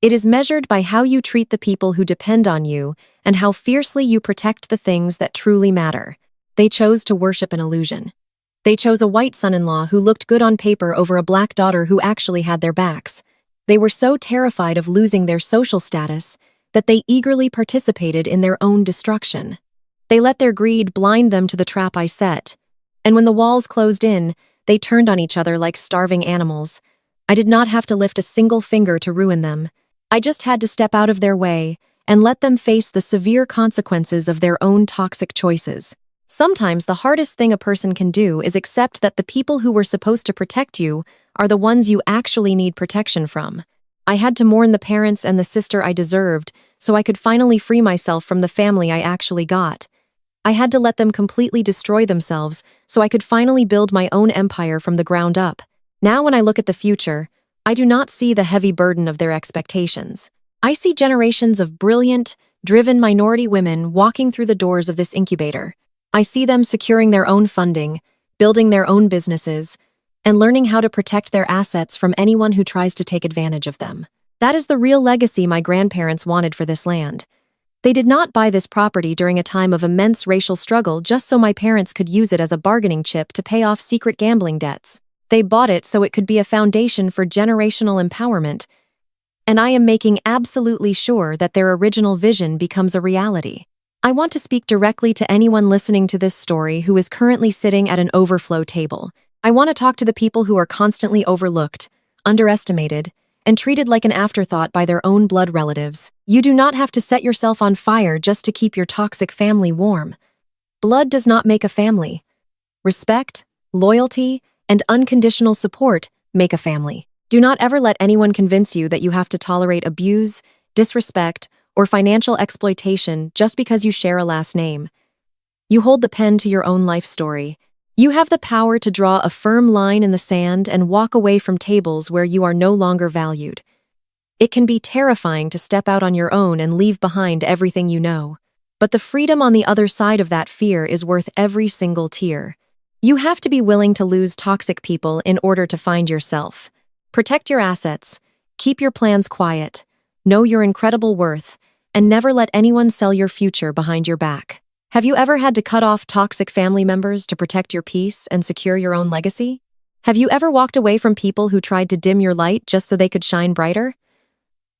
It is measured by how you treat the people who depend on you and how fiercely you protect the things that truly matter. They chose to worship an illusion. They chose a white son-in-law who looked good on paper over a black daughter who actually had their backs. They were so terrified of losing their social status that they eagerly participated in their own destruction. They let their greed blind them to the trap I set. And when the walls closed in, they turned on each other like starving animals. I did not have to lift a single finger to ruin them. I just had to step out of their way and let them face the severe consequences of their own toxic choices. Sometimes the hardest thing a person can do is accept that the people who were supposed to protect you are the ones you actually need protection from. I had to mourn the parents and the sister I deserved so I could finally free myself from the family I actually got. I had to let them completely destroy themselves so I could finally build my own empire from the ground up. Now when I look at the future, I do not see the heavy burden of their expectations. I see generations of brilliant, driven minority women walking through the doors of this incubator. I see them securing their own funding, building their own businesses, and learning how to protect their assets from anyone who tries to take advantage of them. That is the real legacy my grandparents wanted for this land. They did not buy this property during a time of immense racial struggle just so my parents could use it as a bargaining chip to pay off secret gambling debts. They bought it so it could be a foundation for generational empowerment, and I am making absolutely sure that their original vision becomes a reality. I want to speak directly to anyone listening to this story who is currently sitting at an overflow table. I want to talk to the people who are constantly overlooked, underestimated, and treated like an afterthought by their own blood relatives. You do not have to set yourself on fire just to keep your toxic family warm. Blood does not make a family. Respect, loyalty, and unconditional support make a family. Do not ever let anyone convince you that you have to tolerate abuse, disrespect, or financial exploitation just because you share a last name. You hold the pen to your own life story. You have the power to draw a firm line in the sand and walk away from tables where you are no longer valued. It can be terrifying to step out on your own and leave behind everything you know. But the freedom on the other side of that fear is worth every single tear. You have to be willing to lose toxic people in order to find yourself. Protect your assets, keep your plans quiet, know your incredible worth, and never let anyone sell your future behind your back. Have you ever had to cut off toxic family members to protect your peace and secure your own legacy? Have you ever walked away from people who tried to dim your light just so they could shine brighter?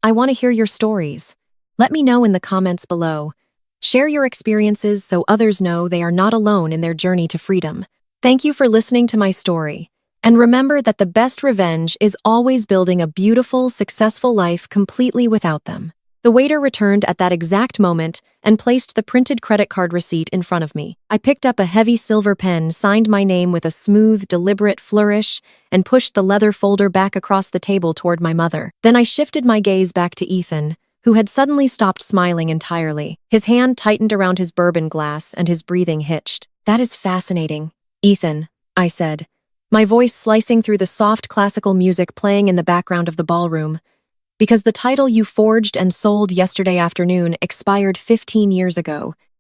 I want to hear your stories. Let me know in the comments below. Share your experiences so others know they are not alone in their journey to freedom. Thank you for listening to my story. And remember that the best revenge is always building a beautiful, successful life completely without them. The waiter returned at that exact moment and placed the printed credit card receipt in front of me. I picked up a heavy silver pen, signed my name with a smooth, deliberate flourish, and pushed the leather folder back across the table toward my mother. Then I shifted my gaze back to Ethan, who had suddenly stopped smiling entirely. His hand tightened around his bourbon glass and his breathing hitched. "That is fascinating, Ethan," I said, my voice slicing through the soft classical music playing in the background of the ballroom. "Because the title you forged and sold yesterday afternoon expired 15 years ago.